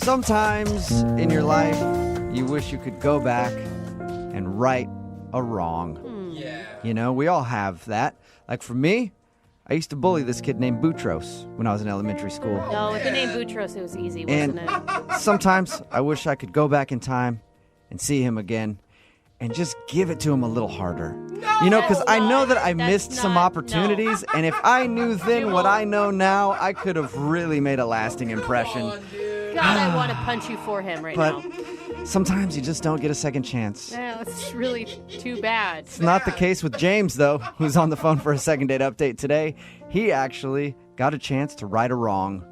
Sometimes in your life, you wish you could go back and right a wrong. Yeah. You know, we all have that. Like for me, I used to bully this kid named Boutros when I was in elementary school. No, with the name Boutros, it was easy, wasn't it? Sometimes I wish I could go back in time and see him again and just give it to him a little harder. You know, because I know that I missed some opportunities, and if I knew then what I know now, I could have really made a lasting impression. God, I want to punch you for him right now. But sometimes you just don't get a second chance. Yeah, it's really too bad. It's not the case with James, though, who's on the phone for a second date update today. He actually got a chance to right a wrong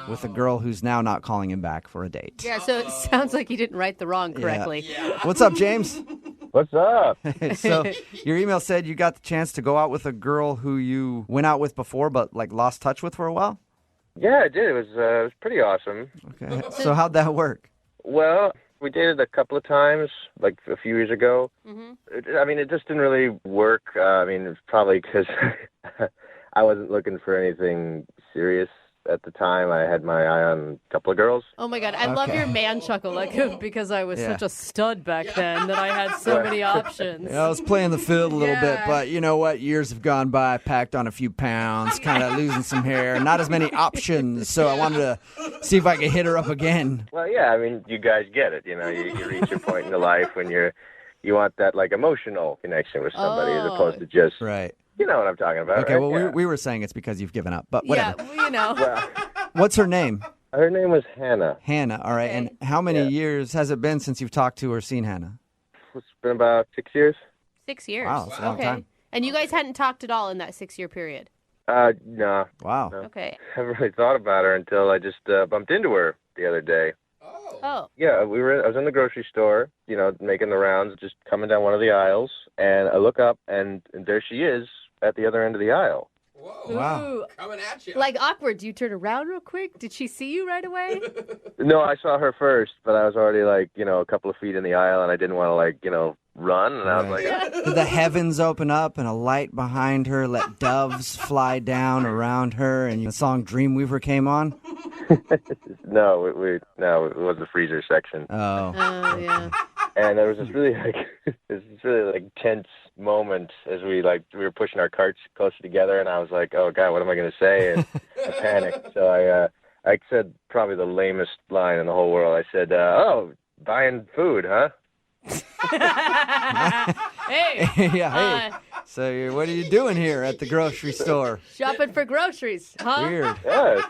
with a girl who's now not calling him back for a date. Yeah, so it sounds like you didn't write the wrong correctly. Yeah. What's up, James? What's up? So your email said you got the chance to go out with a girl who you went out with before but like lost touch with for a while? Yeah, I did. It was pretty awesome. Okay. So how'd that work? Well, we dated a couple of times, like a few years ago. Mm-hmm. It just didn't really work. It's probably because I wasn't looking for anything serious at the time. I had my eye on a couple of girls. Oh my God, I love your man chuckle, like because I was Yeah. such a stud back then that I had so many options. Yeah, I was playing the field a little bit, Yeah. but you know what? Years have gone by, packed on a few pounds, kind of losing some hair, not as many options, so I wanted to see if I could hit her up again. Well, yeah, you guys get it. You know, you reach a point in your life when you want that like emotional connection with somebody as opposed to just, Right. you know what I'm talking about. Okay, right? well, Yeah. we were saying it's because you've given up, but whatever. Yeah, well, you know. Well, What's her name? her name was Hannah. Hannah, all right. Okay. And how many Yeah. years has it been since you've talked to or seen Hannah? It's been about 6 years. 6 years. Wow, that's a long okay. time. And you guys hadn't talked at all in that 6-year period? No. Wow. No. Okay. I haven't really thought about her until I just bumped into her the other day. Oh. Yeah, I was in the grocery store, you know, making the rounds, just coming down one of the aisles, and I look up, and there she is at the other end of the aisle. Whoa. Wow. Ooh. Coming at you. Like awkward. Do you turn around real quick? Did she see you right away? No, I saw her first, but I was already, like, you know, a couple of feet in the aisle, and I didn't want to, like, you know, run, and I was like, Did the heavens open up and a light behind her let doves fly down around her and the song Dreamweaver came on? no, it was the freezer section. Oh. Oh, yeah. And there was this really tense moment as we were pushing our carts closer together, and I was like, oh God, what am I going to say? And I panicked. So I said probably the lamest line in the whole world. I said, oh, buying food, huh? Hey. Yeah, hey. So what are you doing here at the grocery store? Shopping for groceries, huh? Weird. Yeah,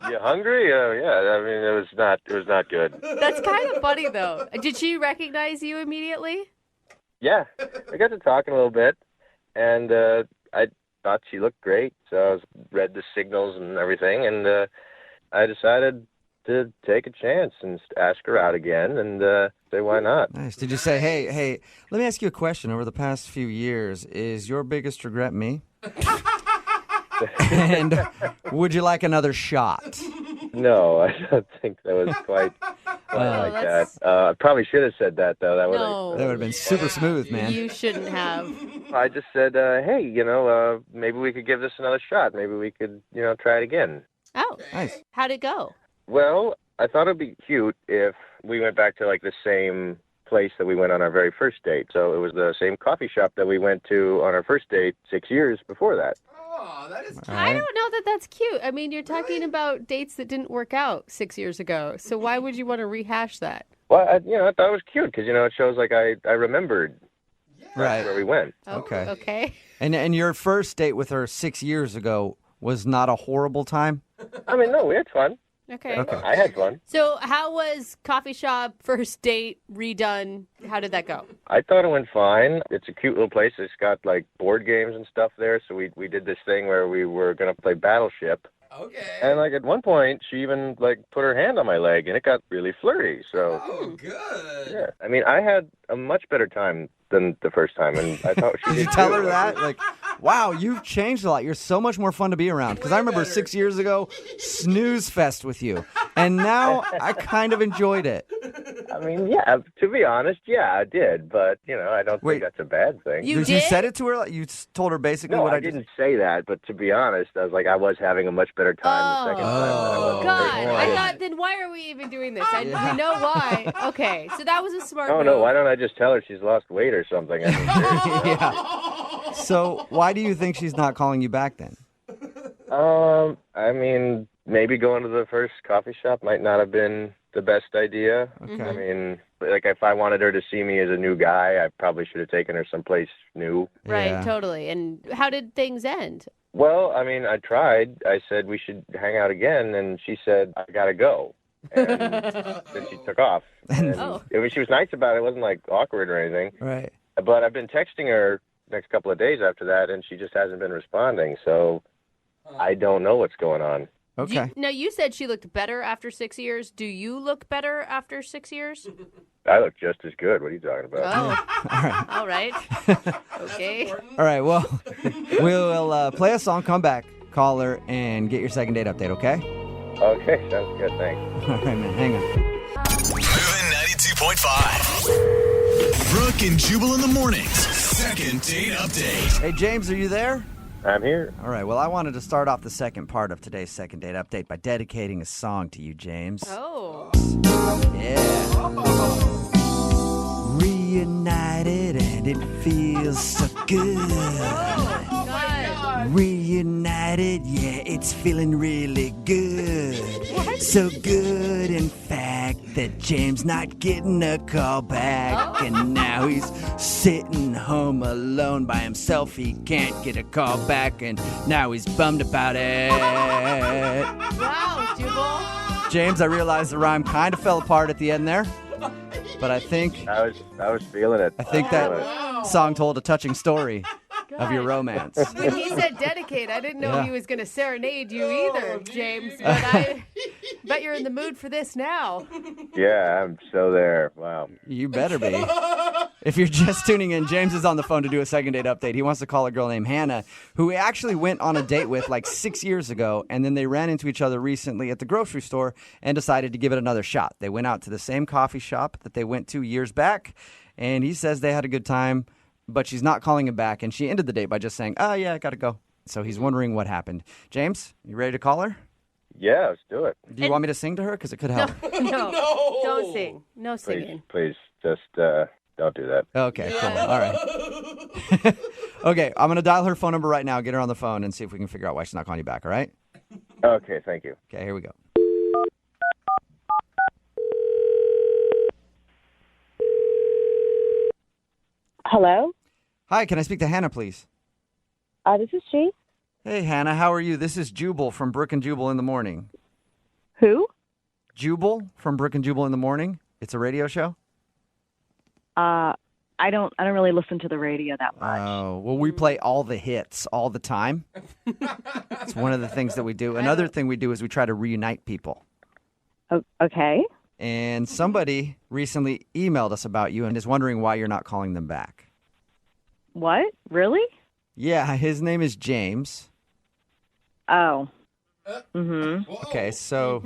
you hungry? Yeah. It was not good. That's kind of funny, though. Did she recognize you immediately? Yeah, I got to talking a little bit, and I thought she looked great, so I read the signals and everything, and I decided to take a chance and ask her out again and say why not. Nice. Did you say, hey, let me ask you a question. Over the past few years, is your biggest regret me? And would you like another shot? No, I don't think that was quite like that. I probably should have said that, though. That No. That would have been super smooth, man. You shouldn't have. I just said, hey, you know, maybe we could give this another shot. Maybe we could, you know, try it again. Oh. Nice. How'd it go? Well, I thought it'd be cute if we went back to, like, the same place that we went on our very first date. So it was the same coffee shop that we went to on our first date 6 years before that. Oh, that is cute. I don't know that that's cute. I mean, you're talking about dates that didn't work out 6 years ago. So why would you want to rehash that? Well, I thought it was cute because, you know, it shows, like, I remembered Right. where we went. Oh, Okay. Okay. And your first date with her 6 years ago was not a horrible time? I mean, no, we had fun. Okay. I had fun. So how was coffee shop first date redone? How did that go? I thought it went fine. It's a cute little place. It's got, like, board games and stuff there. So we did this thing where we were going to play Battleship. Okay. And, like, at one point, she even, like, put her hand on my leg, and it got really flirty. So, Oh, good. yeah. I mean, I had a much better time than the first time, and I thought she Did you did tell too. her that? Like, Wow, you've changed a lot. You're so much more fun to be around. Because I remember better. 6 years ago, snooze fest with you. And now I kind of enjoyed it. I mean, yeah, to be honest, yeah, I did. But, I don't Wait. think that's a bad thing. You You did? said it to her? Like, you told her basically No, what I I just... didn't say that, but to be honest, I was like, I was having a much better time the second time than I was the God, first time. I thought, then why are we even doing this? We know why. Okay, so that was a smart Oh, move. no, why don't I just tell her she's lost weight or something? I mean, seriously. Yeah. So why do you think she's not calling you back then? I mean, maybe going to the first coffee shop might not have been the best idea. Okay. I mean, like if I wanted her to see me as a new guy, I probably should have taken her someplace new. Right, Yeah. totally. And how did things end? Well, I mean, I tried. I said we should hang out again, and she said, I gotta go. And then she took off. And, Oh. I mean, she was nice about it. It wasn't like awkward or anything. Right. But I've been texting her next couple of days after that, and she just hasn't been responding. So I don't know what's going on. Okay. Now, you said she looked better after 6 years. Do you look better after 6 years? I look just as good. What are you talking about? Oh, all right. Okay. All right, well, we'll play a song, come back, call her, and get your second date update, okay? Okay, sounds good. Thanks. All right, man, hang on. Moving 92.5. Brooke and Jubal in the mornings. Second date update. Hey, James, are you there? I'm here. All right, well, I wanted to start off the second part of today's second date update by dedicating a song to you, James. Oh. Yeah. Reunited and it feels so good. Oh, God. Reunited, yeah, it's feeling really good. So good, in fact, that James not getting a call back. And now he's sitting home alone by himself. He can't get a call back, and now he's bummed about it. Wow, Jubal. James, I realize the rhyme kind of fell apart at the end there, but I think I was feeling it. I think that song told a touching story of your romance. When he said dedicate, I didn't know Yeah. he was going to serenade you either, James. But I bet you're in the mood for this now. Yeah, I'm so there. Wow. You better be. If you're just tuning in, James is on the phone to do a second date update. He wants to call a girl named Hannah, who he actually went on a date with like 6 years ago, and then they ran into each other recently at the grocery store and decided to give it another shot. They went out to the same coffee shop that they went to years back, and he says they had a good time, but she's not calling him back, and she ended the date by just saying, oh, yeah, I gotta go. So he's wondering what happened. James, you ready to call her? Yeah, let's do it. Do you want me to sing to her? Because it could help. No, No. don't sing. No Please, singing. please, just don't do that. Okay, cool. All right. Okay, I'm going to dial her phone number right now, get her on the phone, and see if we can figure out why she's not calling you back, all right? Okay, thank you. Okay, here we go. Hello? Hi, can I speak to Hannah, please? This is she. Hey, Hannah, how are you? This is Jubal from Brooke and Jubal in the Morning. Who? Jubal from Brooke and Jubal in the Morning? It's a radio show? I don't really listen to the radio that much. Oh, well, we play all the hits all the time. It's one of the things that we do. Another thing we do is we try to reunite people. Okay. And somebody recently emailed us about you and is wondering why you're not calling them back. What? Really? Yeah, his name is James. Oh. Okay, so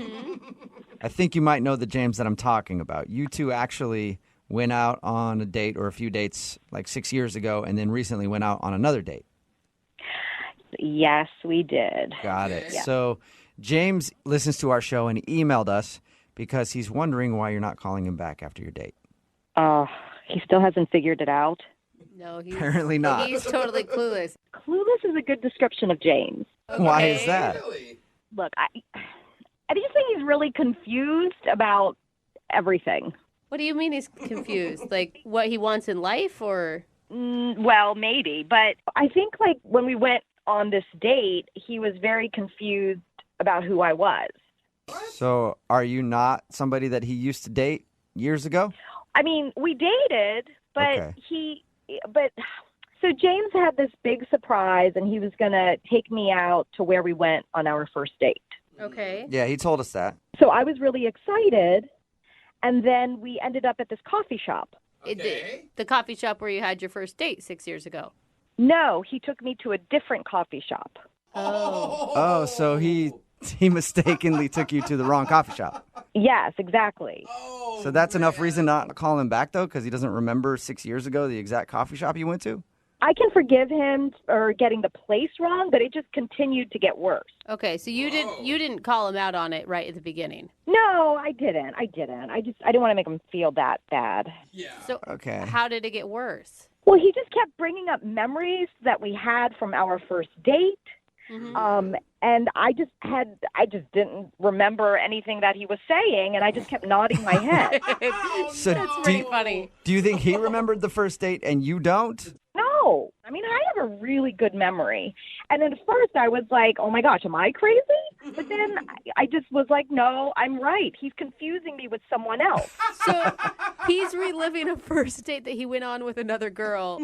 I think you might know the James that I'm talking about. You two actually went out on a date or a few dates like 6 years ago and then recently went out on another date. Yes, we did. Got it. Yeah. So James listens to our show and he emailed us because he's wondering why you're not calling him back after your date. He still hasn't figured it out. No, he's, Apparently not. He's totally clueless. Clueless is a good description of James. Why is Okay. that? Really? Look, I just think he's really confused about everything. What do you mean he's confused? Like what he wants in life or? Well, maybe. But I think, like, when we went on this date, he was very confused about who I was. So are you not somebody that he used to date years ago? I mean, we dated, but Okay. so James had this big surprise, and he was going to take me out to where we went on our first date. Okay. Yeah, he told us that. So I was really excited, and then we ended up at this coffee shop. The coffee shop where you had your first date 6 years ago. No, he took me to a different coffee shop. Oh, so he mistakenly took you to the wrong coffee shop. Yes, exactly. So that's enough reason not to call him back, though, because he doesn't remember 6 years ago the exact coffee shop you went to? I can forgive him for getting the place wrong, but it just continued to get worse. Okay, so you didn't call him out on it right at the beginning. No, I didn't. I didn't want to make him feel that bad. Yeah. So Okay. how did it get worse? Well, he just kept bringing up memories that we had from our first date. Mm-hmm. And I just didn't remember anything that he was saying, and I just kept nodding my head. So That's pretty funny. Do you think he remembered the first date and you don't? No. I mean, I have a really good memory. And at first I was like, oh my gosh, am I crazy? But then I just was like, no, I'm right. He's confusing me with someone else. So he's reliving a first date that he went on with another girl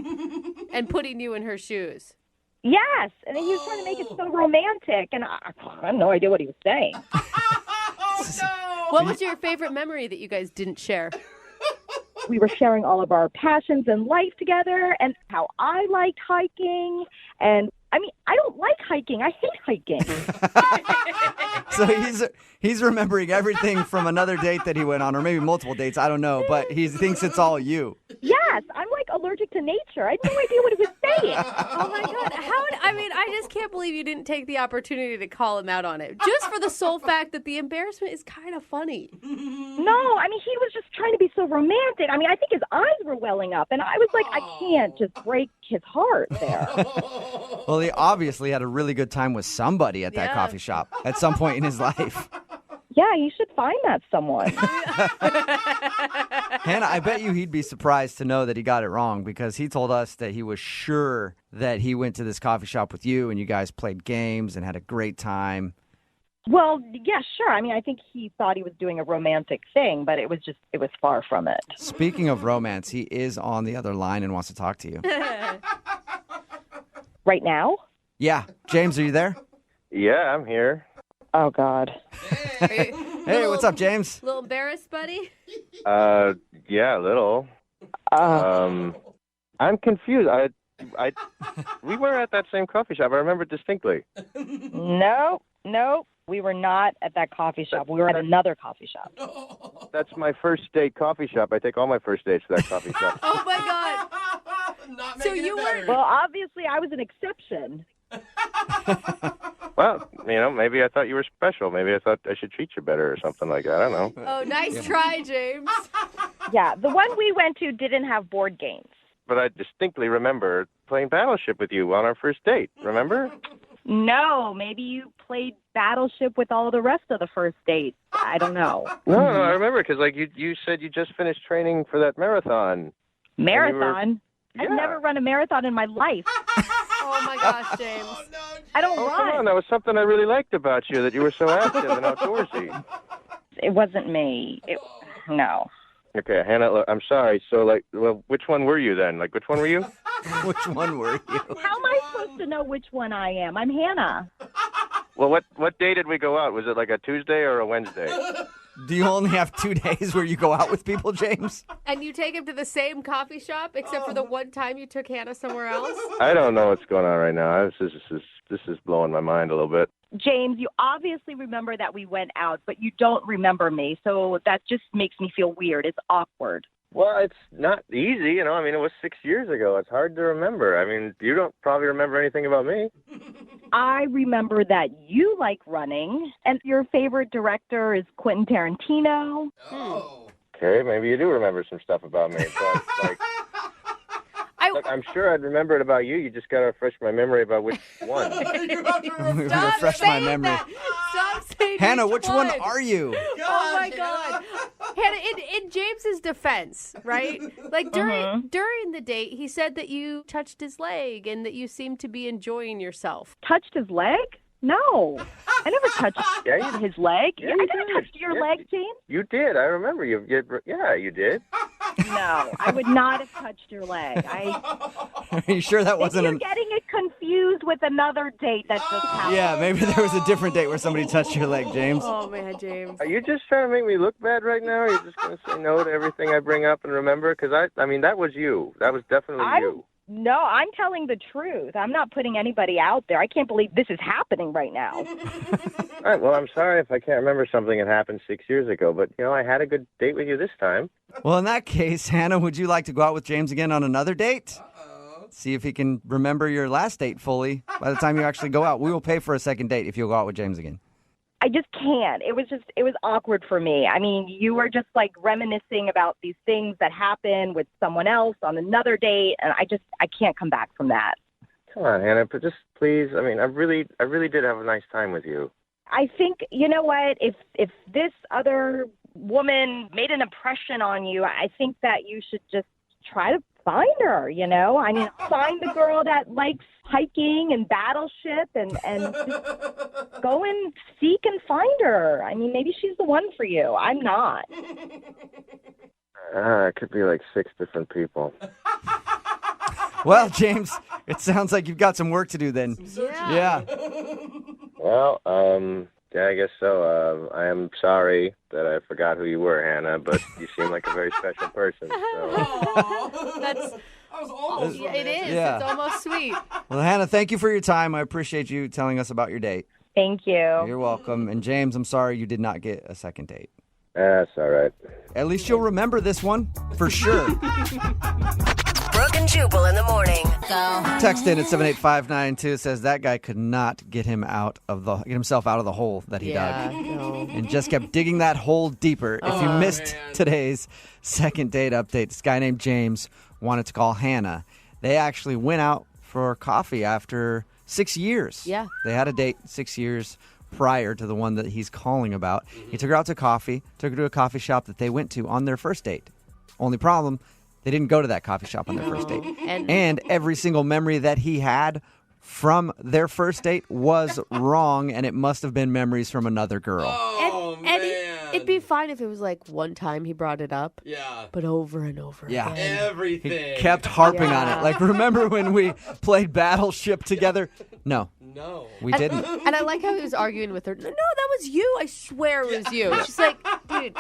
and putting you in her shoes. Yes. And then he was trying to make it so romantic. And I had no idea what he was saying. Oh, no. What was your favorite memory that you guys didn't share? We were sharing all of our passions in life together and how I liked hiking. And I mean, I don't like hiking. I hate hiking. So he's remembering everything from another date that he went on, or maybe multiple dates, I don't know, but he thinks it's all you. Yes, I'm like allergic to nature. I had no idea what he was saying. Oh my God. I just can't believe you didn't take the opportunity to call him out on it. Just for the sole fact that the embarrassment is kind of funny. No, I mean, he was just trying to be so romantic. I mean, I think his eyes were welling up, and I was like, I can't just break his heart there. Well, he obviously had a really good time with somebody at that coffee shop at some point in his life. Yeah, you should find that someone. Hannah, I bet you he'd be surprised to know that he got it wrong, because he told us that he was sure that he went to this coffee shop with you and you guys played games and had a great time. Well, yeah, sure. I mean, I think he thought he was doing a romantic thing, but it was far from it. Speaking of romance, he is on the other line and wants to talk to you. Right now? Yeah. James, are you there? Yeah, I'm here. Oh, God. Hey, what's up, James? Little embarrassed, buddy? Yeah, a little. I'm confused. We were at that same coffee shop. I remember it distinctly. No, we were not at that coffee shop. We were at another coffee shop. That's my first date coffee shop. I take all my first dates to that coffee shop. Oh my God. Not So making you it were- better. Well, obviously, I was an exception. Well, maybe I thought you were special. Maybe I thought I should treat you better or something like that. I don't know. Oh, nice try, James. Yeah, the one we went to didn't have board games. But I distinctly remember playing Battleship with you on our first date. Remember? No, maybe you played Battleship with all the rest of the first dates. I don't know. No, I remember because you said you just finished training for that marathon. Marathon? Yeah. I've never run a marathon in my life. Oh my gosh, James. Oh, no. I don't Oh, come on. run. That was something I really liked about you, that you were so active and outdoorsy. It wasn't me. No. Okay, Hannah, look, I'm sorry. So, which one were you then? Which one were you? Which one were you? How am I supposed to know which one I am? I'm Hannah. Well, what day did we go out? Was it like a Tuesday or a Wednesday? Do you only have 2 days where you go out with people, James? And you take him to the same coffee shop, except for the one time you took Hannah somewhere else? I don't know what's going on right now. This is blowing my mind a little bit. James, you obviously remember that we went out, but you don't remember me, so that just makes me feel weird. It's awkward. Well, it's not easy, I mean, it was 6 years ago. It's hard to remember. I mean, you don't probably remember anything about me. I remember that you like running, and your favorite director is Quentin Tarantino. Oh. Okay, maybe you do remember some stuff about me. But, I'm sure I'd remember it about you. You just got to refresh my memory about which one. You have to remember. Stop Refresh my saying memory. that. Stop saying Hannah, which which one are you? Oh my God. Hannah, in James's defense, right? Like during the date, he said that you touched his leg and that you seemed to be enjoying yourself. Touched his leg? No. I never touched his leg. Yeah, I you never did. touched your leg, James. You did. I remember you. Yeah, you did. No, I would not have touched your leg. Are you sure that Maybe wasn't you're getting it confused with another date that just happened. Yeah, maybe there was a different date where somebody touched your leg, James. Oh man, James. Are you just trying to make me look bad right now? Or are you just going to say no to everything I bring up and remember? Because, I mean, that was you. That was definitely you. No, I'm telling the truth. I'm not putting anybody out there. I can't believe this is happening right now. All right, well, I'm sorry if I can't remember something that happened 6 years ago, but, I had a good date with you this time. Well, in that case, Hannah, would you like to go out with James again on another date? See if he can remember your last date fully by the time you actually go out. We will pay for a second date if you'll go out with James again. I just can't. It was awkward for me. I mean, you were just like reminiscing about these things that happened with someone else on another date, and I can't come back from that. Come on, Hannah, but just please. I mean, I really did have a nice time with you. I think, you know what, if this other woman made an impression on you, I think that you should just try to find her, I mean, find the girl that likes hiking and battleship and just go and seek and find her. I mean, maybe she's the one for you. I'm not. It could be like 6 different people. Well, James, it sounds like you've got some work to do then. Yeah. Well, yeah, I guess so. I am sorry that I forgot who you were, Hannah, but you seem like a very special person. So. That's That was almost it is. Yeah. It's almost sweet. Well, Hannah, thank you for your time. I appreciate you telling us about your date. Thank you. You're welcome. And James, I'm sorry you did not get a second date. That's all right. At least you'll remember this one for sure. Brooke and Jubal in the morning. Text in at 78592 says that guy could not get himself out of the hole that he dug. No. And just kept digging that hole deeper. If you missed today's second date update, this guy named James wanted to call Hannah. They actually went out for coffee after 6 years. Yeah. They had a date 6 years prior to the one that he's calling about. He took her out to coffee, took her to a coffee shop that they went to on their first date. Only problem, they didn't go to that coffee shop on their first date. And every single memory that he had from their first date was wrong, and it must have been memories from another girl. Oh, And man. it'd be fine if it was like one time he brought it up, Yeah. but over and over Yeah. again. Everything. He kept harping on Yeah. it. Like, remember when we played Battleship together? No, No. we didn't. And I like how he was arguing with her. No, that was you. I swear it was you. She's like, dude,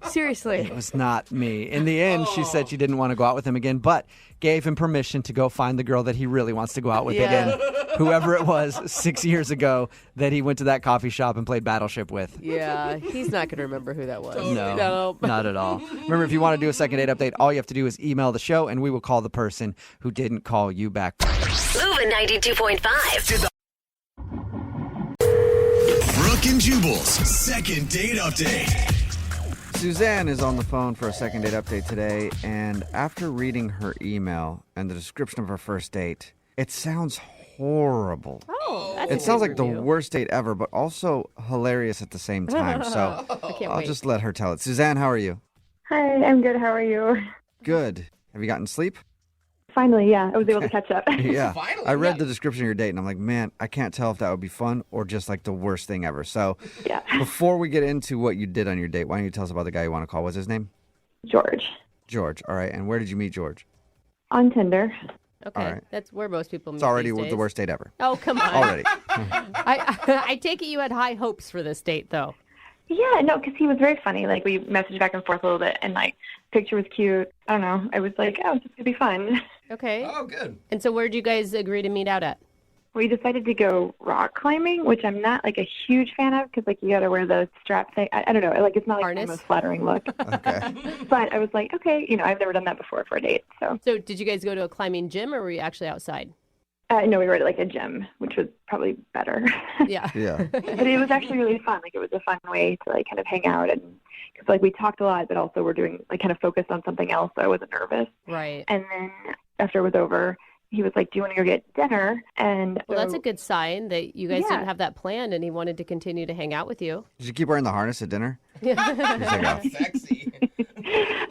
seriously. It was not me. In the end, she said she didn't want to go out with him again, but gave him permission to go find the girl that he really wants to go out with again. Whoever it was 6 years ago that he went to that coffee shop and played Battleship with. Yeah, he's not going to remember who that was. No, Nope. not at all. Remember, if you want to do a second date update, all you have to do is email the show, and we will call the person who didn't call you back. Moving 92.5. Brooke and Jubal's second date update. Suzanne is on the phone for a second date update today, and after reading her email and the description of her first date, it sounds horrible. Oh, that's It a sounds good like the review. worst date ever, but also hilarious at the same time. So I can't I'll wait. just let her tell it. Suzanne, how are you? Hi, I'm good. How are you? Good. Have you gotten sleep? Finally, yeah, I was able to catch up. Yeah. Finally, I read yeah. the description of your date, and I'm like, man, I can't tell if that would be fun or just like the worst thing ever. So Yeah. before we get into what you did on your date, why don't you tell us about the guy you want to call? What's his name? George. George. All right. And where did you meet George? On Tinder. Okay, All right. that's where most people meet It's already these the days. worst date ever. Oh, come on. Already. I take it you had high hopes for this date, though. Yeah, no, because he was very funny. Like, we messaged back and forth a little bit, and, like, picture was cute. I don't know. I was like, oh, this is going to be fun. Okay. Oh, good. And so where'd you guys agree to meet out at? We decided to go rock climbing, which I'm not, like, a huge fan of because, like, you got to wear the strap thing. I don't know. Like, it's not, like, Harness? the most flattering look. Okay. But I was like, okay, I've never done that before for a date. So, So did you guys go to a climbing gym, or were you actually outside? no, we were at, like, a gym, which was probably better. Yeah. Yeah. But it was actually really fun. Like, it was a fun way to, like, kind of hang out. And because, like, we talked a lot, but also we're doing, like, kind of focused on something else, so I wasn't nervous. Right. And then after it was over, he was like, do you want to go get dinner? And Well, that's so- a good sign that you guys Yeah. didn't have that planned, and he wanted to continue to hang out with you. Did you keep wearing the harness at dinner? Yeah. He's like, oh. Sexy.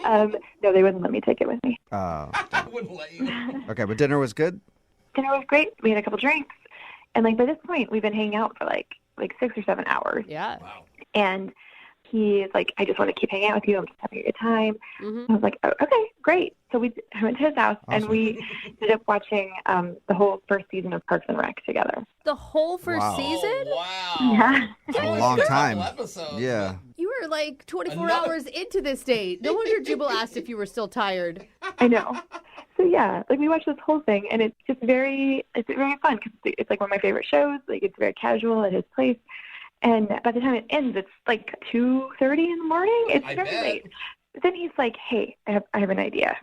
no, they wouldn't let me take it with me. I wouldn't let you. Okay, but dinner was good? Dinner was great. We had a couple drinks. And, like, by this point, we've been hanging out for, like 6 or 7 hours. Yeah. Wow. And he's like, I just want to keep hanging out with you. I'm just having a good time. hmm I was like, oh, okay, great. So I went to his house, Awesome. and we ended up watching the whole first season of Parks and Rec together. The whole first Wow. season? Oh, wow. Yeah. That's a Only long a couple time. episodes. Yeah. You were like 24 Another- hours into this date. No wonder Jubal asked if you were still tired. I know. So yeah, like we watched this whole thing, and it's very fun because it's like one of my favorite shows. Like it's very casual at his place, and by the time it ends, it's like 2:30 in the morning. It's very late. But then he's like, "Hey, I have an idea.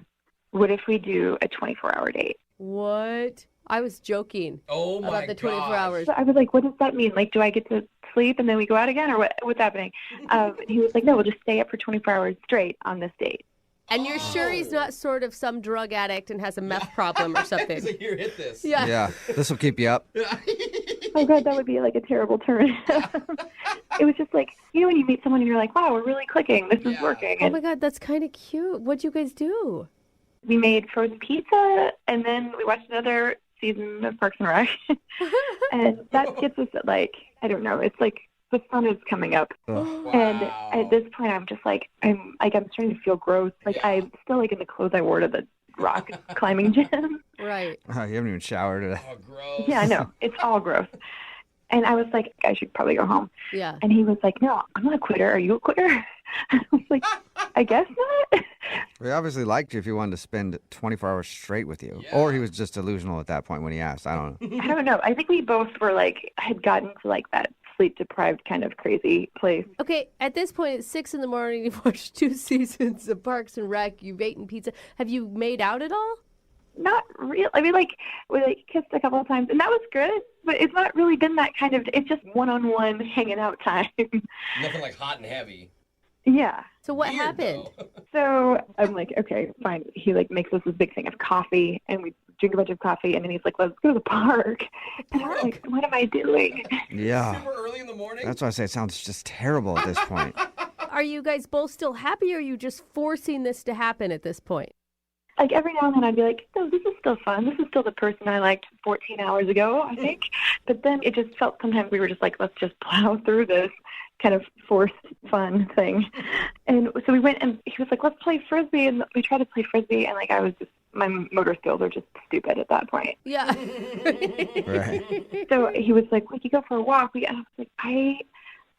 What if we do a 24-hour date?" What? I was joking about the 24 hours. So I was like, "What does that mean? Like, do I get to sleep and then we go out again, or what's happening?" And he was like, "No, we'll just stay up for 24 hours straight on this date." And you're sure he's not sort of some drug addict and has a meth problem or something? He's like, here, hit this. Yeah. Yeah, this will keep you up. Oh, God, that would be like a terrible turn. It was just like, when you meet someone and you're like, wow, we're really clicking. This is working. Oh, my God, that's kind of cute. What'd you guys do? We made frozen pizza, and then we watched another season of Parks and Rec. And that gets us at, like, I don't know, it's like the sun is coming up. Wow. And at this point, I'm just like, I'm starting to feel gross. Like, I'm still, like, in the clothes I wore to the rock climbing gym. Right. Oh, you haven't even showered today. Oh, gross. Yeah, I know. It's all gross. And I was like, I should probably go home. Yeah. And he was like, no, I'm not a quitter. Are you a quitter? I was like, I guess not. He obviously liked you if he wanted to spend 24 hours straight with you. Or he was just delusional at that point when he asked. I don't know. I don't know. I think we both were like, had gotten to like that sleep-deprived kind of crazy place. Okay, at this point, it's 6 in the morning. You've watched 2 seasons of Parks and Rec. You've eaten pizza. Have you made out at all? Not real. I mean, like, we like kissed a couple of times, and that was good. But it's not really been that kind of. It's just one-on-one hanging out time. Nothing like hot and heavy. Yeah. So what Weird, happened? though. So I'm like, okay, fine. He like makes us this big thing of coffee, and we drink a bunch of coffee, and then he's like, let's go to the park. And I'm like, what am I doing? Yeah. Super early in the morning? That's why I say it sounds just terrible at this point. Are you guys both still happy, or are you just forcing this to happen at this point? Like every now and then I'd be like, no, this is still fun. This is still the person I liked 14 hours ago, I think. But then it just felt sometimes we were just like, let's just plow through this kind of forced fun thing. And so we went, and he was like, let's play Frisbee. And we tried to play Frisbee, and like I was just, my motor skills are just stupid at that point. Yeah. Right. So he was like, we could go for a walk. I was like, I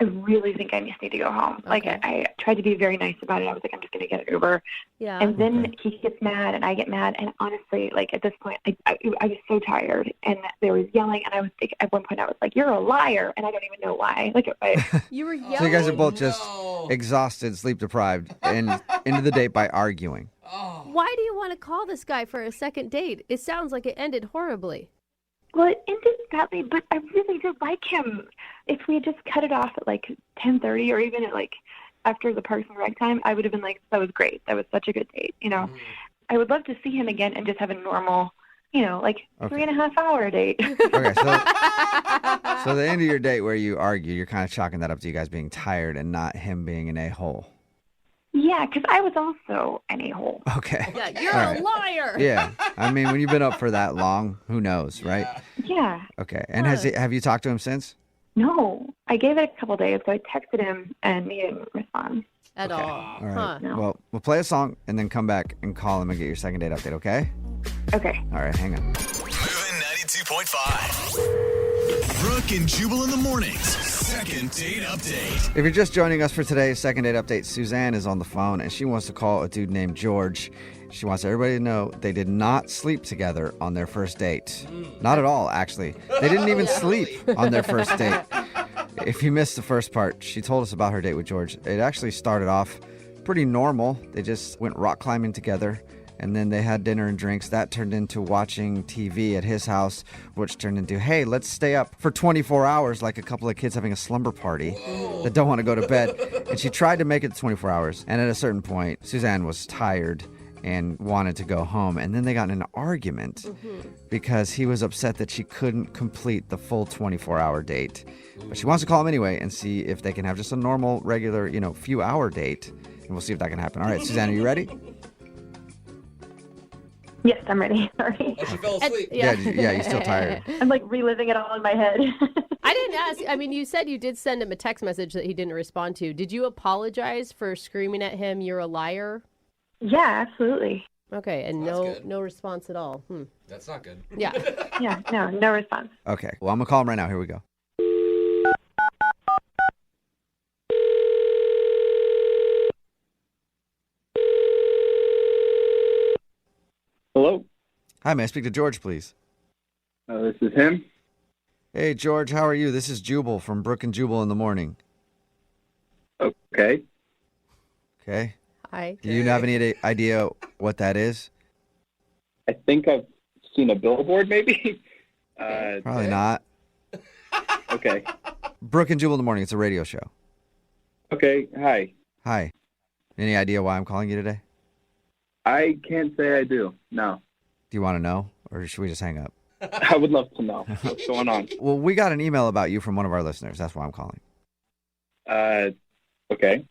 really think I just need to go home. Like, Okay. I tried to be very nice about it. I was like, I'm just going to get it over. Yeah. And then he gets mad, and I get mad. And honestly, like, at this point, I was so tired. And there was yelling, and I was like, at one point, I was like, you're a liar. And I don't even know why. Like, You were yelling. So you guys are both just no. exhausted, sleep deprived, and into the date by arguing. Oh. Why do you want to call this guy for a second date? It sounds like it ended horribly. well, it ended badly, but I really did like him. If we had just cut it off at like 10:30 or even at like after the Parks and Rec time, I would have been like, that was great. That was such a good date. You know, I would love to see him again and just have a normal, like 3.5 hour date. Okay, so the end of your date where you argue, you're kind of chalking that up to you guys being tired and not him being an a-hole. Yeah, because I was also an a-hole. Okay. Yeah, you're All a right. liar. Yeah. I mean, when you've been up for that long, who knows, right? Yeah. Okay. And have you talked to him since? No, I gave it a couple days, so I texted him and he didn't respond. At all. All right. Huh. No. Well, we'll play a song and then come back and call him and get your second date update, okay? Okay. All right, hang on. Moving 92.5. Brooke and Jubal in the mornings. Second date update. If you're just joining us for today's second date update, Suzanne is on the phone and she wants to call a dude named George. She wants everybody to know they did not sleep together on their first date. Not at all, actually. They didn't even sleep on their first date. If you missed the first part, she told us about her date with George. It actually started off pretty normal. They just went rock climbing together. And then they had dinner and drinks. That turned into watching TV at his house, which turned into, hey, let's stay up for 24 hours like a couple of kids having a slumber party that don't want to go to bed. And she tried to make it 24 hours. And at a certain point, Suzanne was tired and wanted to go home. And then they got in an argument because he was upset that she couldn't complete the full 24-hour date. But she wants to call him anyway and see if they can have just a normal, regular, few-hour date. And we'll see if that can happen. All right, Suzanne, are you ready? Yes, I'm ready. Sorry. Oh, she fell asleep. Yeah, you're still tired. I'm like reliving it all in my head. I didn't ask. I mean, you said you did send him a text message that he didn't respond to. Did you apologize for screaming at him, you're a liar? Yeah, absolutely. Okay, and That's no good. no response at all. That's not good. Yeah. Yeah, no response. Okay, well, I'm going to call him right now. Here we go. Hello. Hi, may I speak to George, please? This is him. Hey, George, how are you? This is Jubal from Brooke and Jubal in the morning. Okay. Okay. Hi. Do you have any idea what that is? I think I've seen a billboard, maybe. Probably not. Okay. Brooke and Jubal in the morning. It's a radio show. Okay. Hi. Hi. Any idea why I'm calling you today? I can't say I do. No. Do you want to know, or should we just hang up? I would love to know what's going on. Well, we got an email about you from one of our listeners. That's why I'm calling. Okay.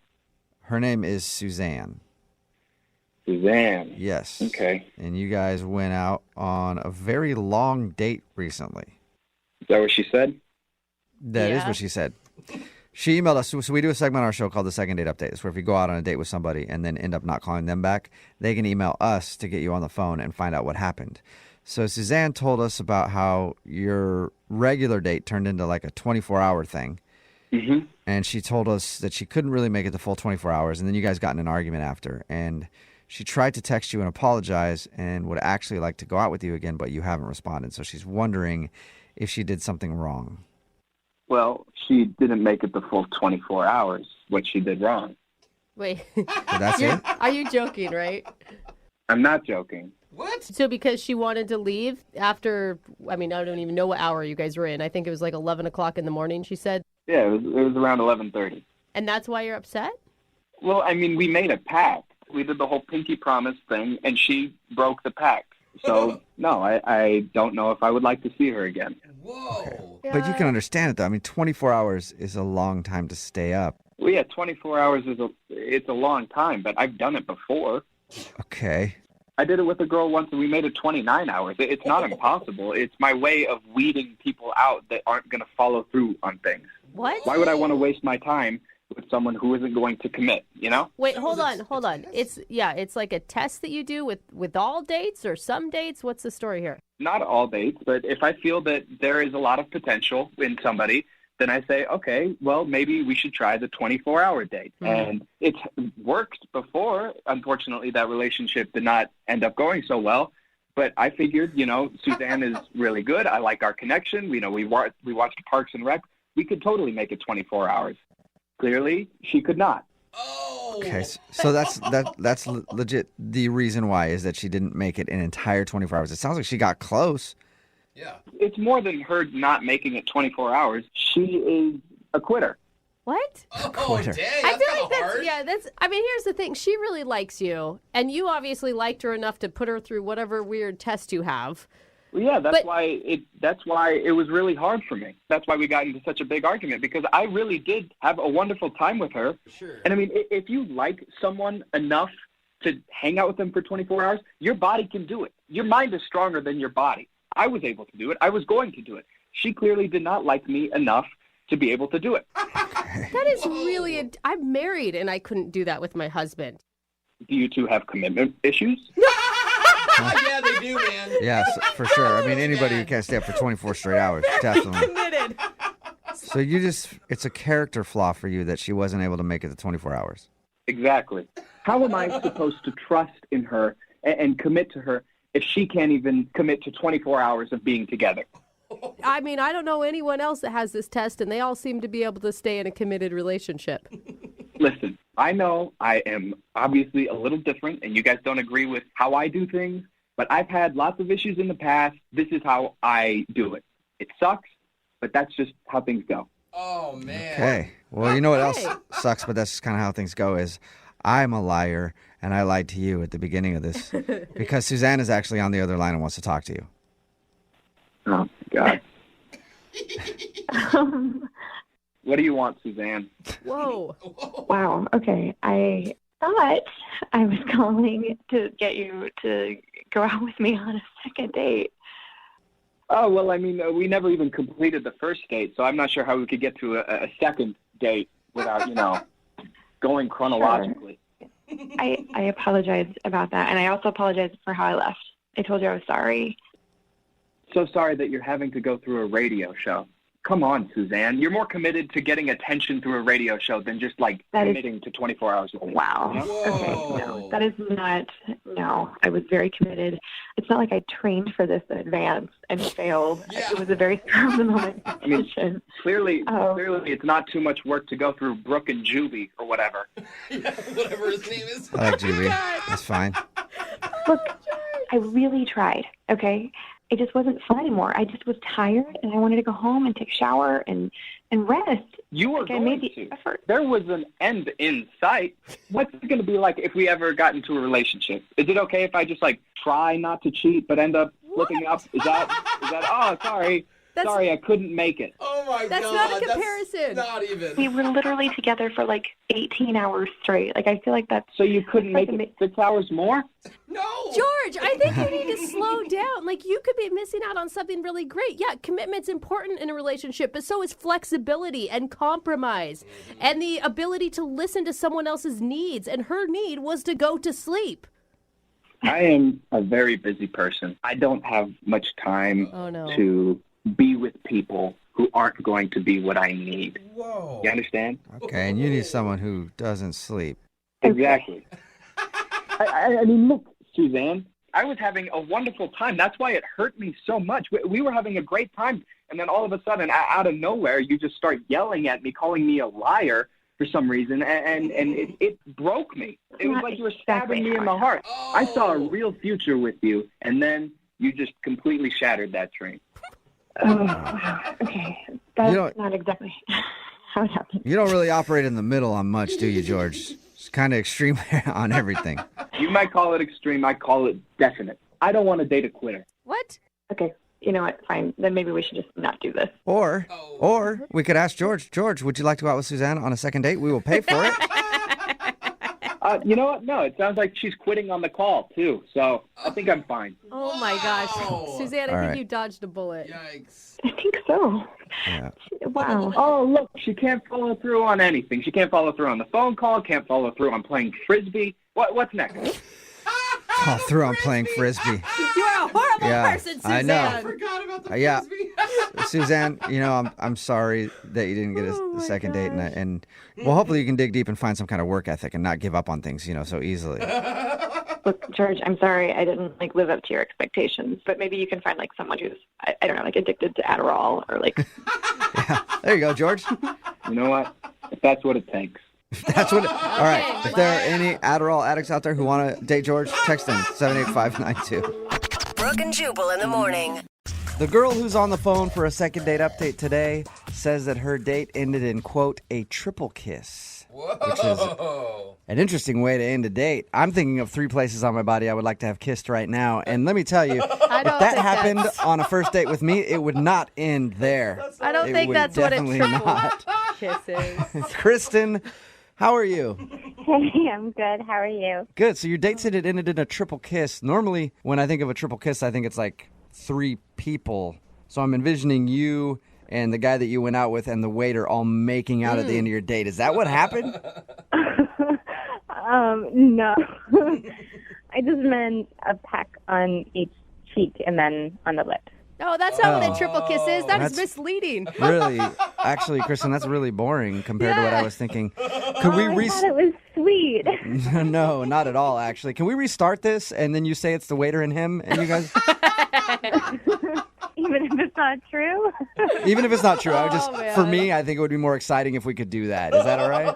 Her name is Suzanne. Suzanne. Yes. Okay. And you guys went out on a very long date recently. Is that what she said? That is what she said. She emailed us. So we do a segment on our show called the Second Date Update. It's where if you go out on a date with somebody and then end up not calling them back, they can email us to get you on the phone and find out what happened. So Suzanne told us about how your regular date turned into like a 24-hour thing. Mm-hmm. And she told us that she couldn't really make it the full 24 hours. And then you guys got in an argument after. And she tried to text you and apologize and would actually like to go out with you again, but you haven't responded. So she's wondering if she did something wrong. Well, she didn't make it the full 24 hours. What she did wrong. Wait. So that's it? Are you joking, right? I'm not joking. What? So because she wanted to leave after, I don't even know what hour you guys were in. I think it was like 11 o'clock in the morning, she said. Yeah, it was around 11:30. And that's why you're upset? Well, we made a pact. We did the whole pinky promise thing, and she broke the pact. So, no, I don't know if I would like to see her again. Whoa. Okay. But you can understand it, though. 24 hours is a long time to stay up. Well, yeah, 24 hours it's a long time, but I've done it before. Okay. I did it with a girl once, and we made it 29 hours. It's not impossible. It's my way of weeding people out that aren't going to follow through on things. What? Why would I want to waste my time with someone who isn't going to commit, Wait, hold on. It's like a test that you do with all dates or some dates? What's the story here? Not all dates, but if I feel that there is a lot of potential in somebody, then I say, okay, well, maybe we should try the 24-hour date. Mm-hmm. And it's worked before. Unfortunately, that relationship did not end up going so well. But I figured, Suzanne is really good. I like our connection. We watched Parks and Rec. We could totally make it 24 hours. Clearly, she could not. Oh. Okay, so that's legit. The reason why is that she didn't make it an entire 24 hours. It sounds like she got close. Yeah. It's more than her not making it 24 hours. She is a quitter. What? Oh, Quitter. dang. I That's feel like hard. here's the thing. She really likes you, and you obviously liked her enough to put her through whatever weird test you have. Well, yeah, that's why it was really hard for me. That's why we got into such a big argument, because I really did have a wonderful time with her. Sure. And if you like someone enough to hang out with them for 24 hours, your body can do it. Your mind is stronger than your body. I was able to do it. I was going to do it. She clearly did not like me enough to be able to do it. That is really I'm married and I couldn't do that with my husband. Do you two have commitment issues? Yeah, they do, man. Yes, for sure. Anybody who can't stay up for 24 straight hours, definitely. Committed. So it's a character flaw for you that she wasn't able to make it the 24 hours. Exactly. How am I supposed to trust in her and commit to her if she can't even commit to 24 hours of being together? I don't know anyone else that has this test, and they all seem to be able to stay in a committed relationship. Listen, I know I am obviously a little different, and you guys don't agree with how I do things, but I've had lots of issues in the past. This is how I do it. It sucks, but that's just how things go. Oh, man. Okay. Well, you know what else sucks, but that's kind of how things go is I'm a liar, and I lied to you at the beginning of this because Suzanne is actually on the other line and wants to talk to you. Oh, God. What do you want, Suzanne? Whoa. Wow. Okay. I thought I was calling to get you to go out with me on a second date. Oh, well, we never even completed the first date, so I'm not sure how we could get to a second date without, going chronologically. Sure. I apologize about that, and I also apologize for how I left. I told you I was sorry. So sorry that you're having to go through a radio show. Come on, Suzanne. You're more committed to getting attention through a radio show than just, like, committing to 24 hours a day. Wow. You know? Okay, no, that is not, no, I was very committed. It's not like I trained for this in advance and failed. It was a very strong moment decision. Clearly, it's not too much work to go through Brooke and Jubal or whatever. Yeah, whatever his name is. I like Jubal. That's fine. Look, I really tried, okay? It just wasn't fun anymore. I just was tired, and I wanted to go home and take a shower and rest. You were I going made the to. effort. There was an end in sight. What's it going to be like if we ever got into a relationship? Is it okay if I just, like, try not to cheat but end up flipping up? Is that, oh, sorry. Sorry, I couldn't make it. Oh, my God. That's not a comparison. That's not even. We were literally together for, like, 18 hours straight. Like, I feel like that's... So you couldn't make it 6 hours more? No. George, I think you need to slow down. Like, you could be missing out on something really great. Yeah, commitment's important in a relationship, but so is flexibility and compromise and the ability to listen to someone else's needs. And her need was to go to sleep. I am a very busy person. I don't have much time to be with people who aren't going to be what I need. Whoa. You understand? Okay, and you need someone who doesn't sleep. Exactly. I mean, look, Suzanne, I was having a wonderful time. That's why it hurt me so much. We were having a great time, and then all of a sudden, out of nowhere, you just start yelling at me, calling me a liar for some reason, and it broke me. It was like you were stabbing me in the heart. Oh. I saw a real future with you, and then you just completely shattered that dream. Oh, okay. That's not exactly how it happened. You don't really operate in the middle on much, do you, George? It's kind of extreme on everything. You might call it extreme. I call it definite. I don't want to date a quitter. What? Okay. You know what? Fine. Then maybe we should just not do this. Or we could ask George, would you like to go out with Suzanne on a second date? We will pay for it. You know what? No, it sounds like she's quitting on the call, too. So I think I'm fine. Oh, my gosh. Suzanne, I All think right. you dodged a bullet. Yikes. I think so. Yeah. Wow. Oh, look, she can't follow through on anything. She can't follow through on the phone call, can't follow through on playing Frisbee. What's next? Oh, through on playing Frisbee. You are a horrible person, Suzanne. I know. I forgot about the Frisbee. Suzanne, I'm sorry that you didn't get a second date, and well, hopefully you can dig deep and find some kind of work ethic and not give up on things, so easily. Look, George, I'm sorry I didn't live up to your expectations, but maybe you can find someone who's I don't know, addicted to Adderall or Yeah, there you go, George. You know what? If that's what it takes. That's what. All right. If there are any Adderall addicts out there who want to date George, text them 78592. Brooke and Jubal in the morning. The girl who's on the phone for a second date update today says that her date ended in, quote, a triple kiss. Whoa. Which is an interesting way to end a date. I'm thinking of 3 places on my body I would like to have kissed right now. And let me tell you, if that happened on a first date with me, it would not end there. I don't think that's what a triple not. kiss is. Kristen, how are you? Hey, I'm good. How are you? Good. So your date said it ended in a triple kiss. Normally, when I think of a triple kiss, I think it's like 3 people. So I'm envisioning you and the guy that you went out with and the waiter all making out at the end of your date. Is that what happened? No. I just meant a peck on each cheek and then on the lips. No, that's not what a triple kiss is. That's misleading. Really, actually, Kristen, that's really boring compared to what I was thinking. Could we I thought it was sweet. No, not at all, actually. Can we restart this and then you say it's the waiter and him and you guys? Even if it's not true? Even if it's not true. For me, I think it would be more exciting if we could do that. Is that all right?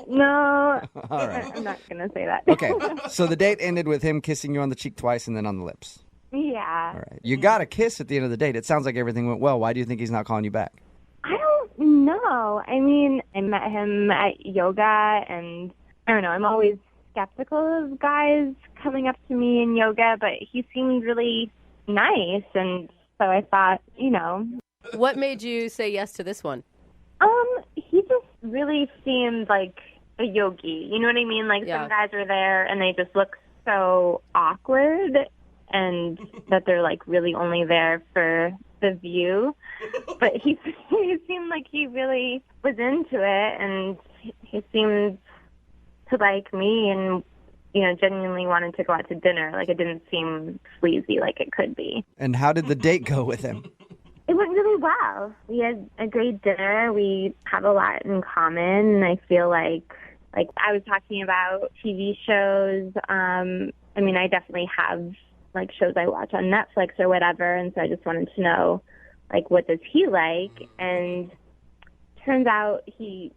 No. All right. I'm not going to say that. Okay, so the date ended with him kissing you on the cheek twice and then on the lips. Yeah. All right. You got a kiss at the end of the date. It sounds like everything went well. Why do you think he's not calling you back? I don't know. I mean, I met him at yoga, and I don't know. I'm always skeptical of guys coming up to me in yoga, but he seemed really nice, and so I thought, What made you say yes to this one? He just really seemed like a yogi. You know what I mean? Some guys are there, and they just look so awkward, and that they're really only there for the view. But he seemed like he really was into it, and he seemed to like me and, genuinely wanted to go out to dinner. It didn't seem sleazy like it could be. And how did the date go with him? It went really well. We had a great dinner. We have a lot in common, and I feel like I was talking about TV shows. I mean, I definitely have like shows I watch on Netflix or whatever, and so I just wanted to know, like, what does he like? And turns out he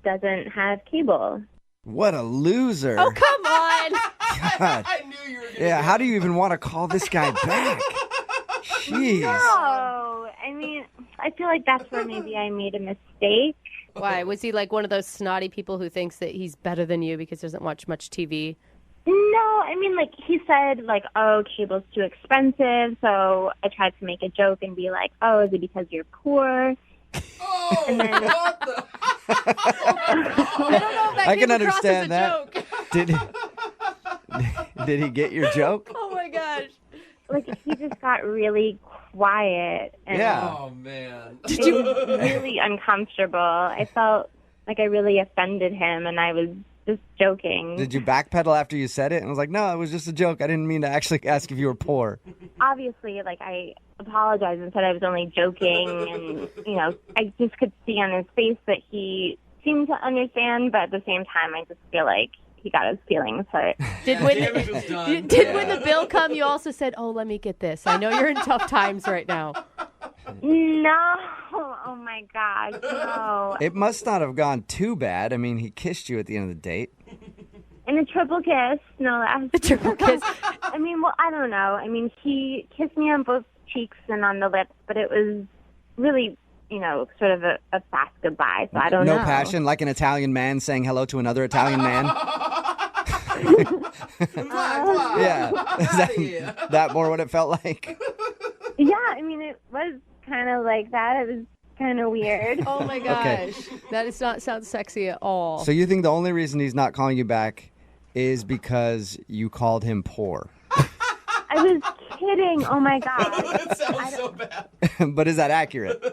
doesn't have cable. What a loser. Oh, come on. God. I knew you were going to Yeah, how do you even want to call this guy back? Jeez. No, I mean, I feel like that's where maybe I made a mistake. Why? Was he like one of those snotty people who thinks that he's better than you because he doesn't watch much TV? No, I mean, like, he said, like, oh, cable's too expensive, so I tried to make a joke and be like, oh, is it because you're poor? Oh, And then- what the? I don't know if that I came can across understand as a that. joke. Did he get your joke? Oh, my gosh. Like, he just got really quiet. And Yeah. Oh, man. it was really uncomfortable. I felt like I really offended him, and I was just joking. Did you backpedal after you said it? And was like, no, it was just a joke. I didn't mean to actually ask if you were poor. Obviously, like, I apologized and said I was only joking, and, you know, I just could see on his face that he seemed to understand, but at the same time, I just feel like he got his feelings hurt. Did when the bill come, you also said, oh, let me get this. I know you're in tough times right now. No. Oh, my gosh, no. It must not have gone too bad. I mean, he kissed you at the end of the date. And a triple kiss, no less. A triple kiss. I mean, well, I don't know. I mean, he kissed me on both cheeks and on the lips, but it was really, you know, sort of a fast goodbye, so I don't know. No passion, like an Italian man saying hello to another Italian man. Yeah. Is that more what it felt like? Yeah, I mean, it was kind of like that. It was kind of weird. Oh, my gosh. Okay. That does not sound sexy at all. So you think the only reason he's not calling you back is because you called him poor? I was kidding. Oh, my God. That sounds so bad. But is that accurate?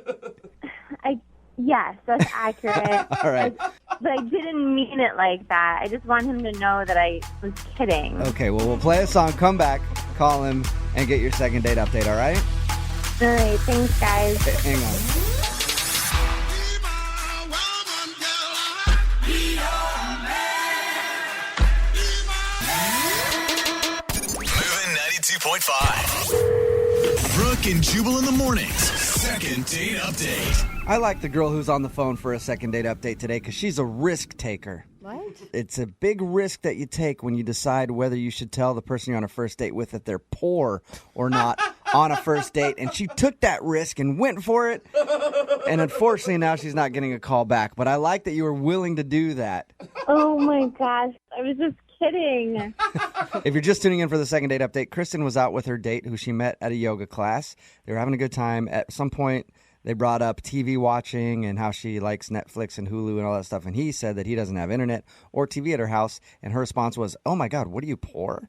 Yes, that's accurate. All right. But I didn't mean it like that. I just want him to know that I was kidding. Okay, well, we'll play a song, come back, call him, and get your second date update, all right? All right, thanks, guys. Hang on. Moving 92.5. Brooke and Jubal in the mornings. Second date update. I like the girl who's on the phone for a second date update today because she's a risk taker. What? It's a big risk that you take when you decide whether you should tell the person you're on a first date with that they're poor or not on a first date. And she took that risk and went for it. And unfortunately, now she's not getting a call back. But I like that you were willing to do that. Oh, my gosh. I was just kidding. If you're just tuning in for the second date update, Kristen was out with her date who she met at a yoga class. They were having a good time. At some point, they brought up TV watching and how she likes Netflix and Hulu and all that stuff. And he said that he doesn't have internet or TV at her house. And her response was, oh, my God, what are you, poor?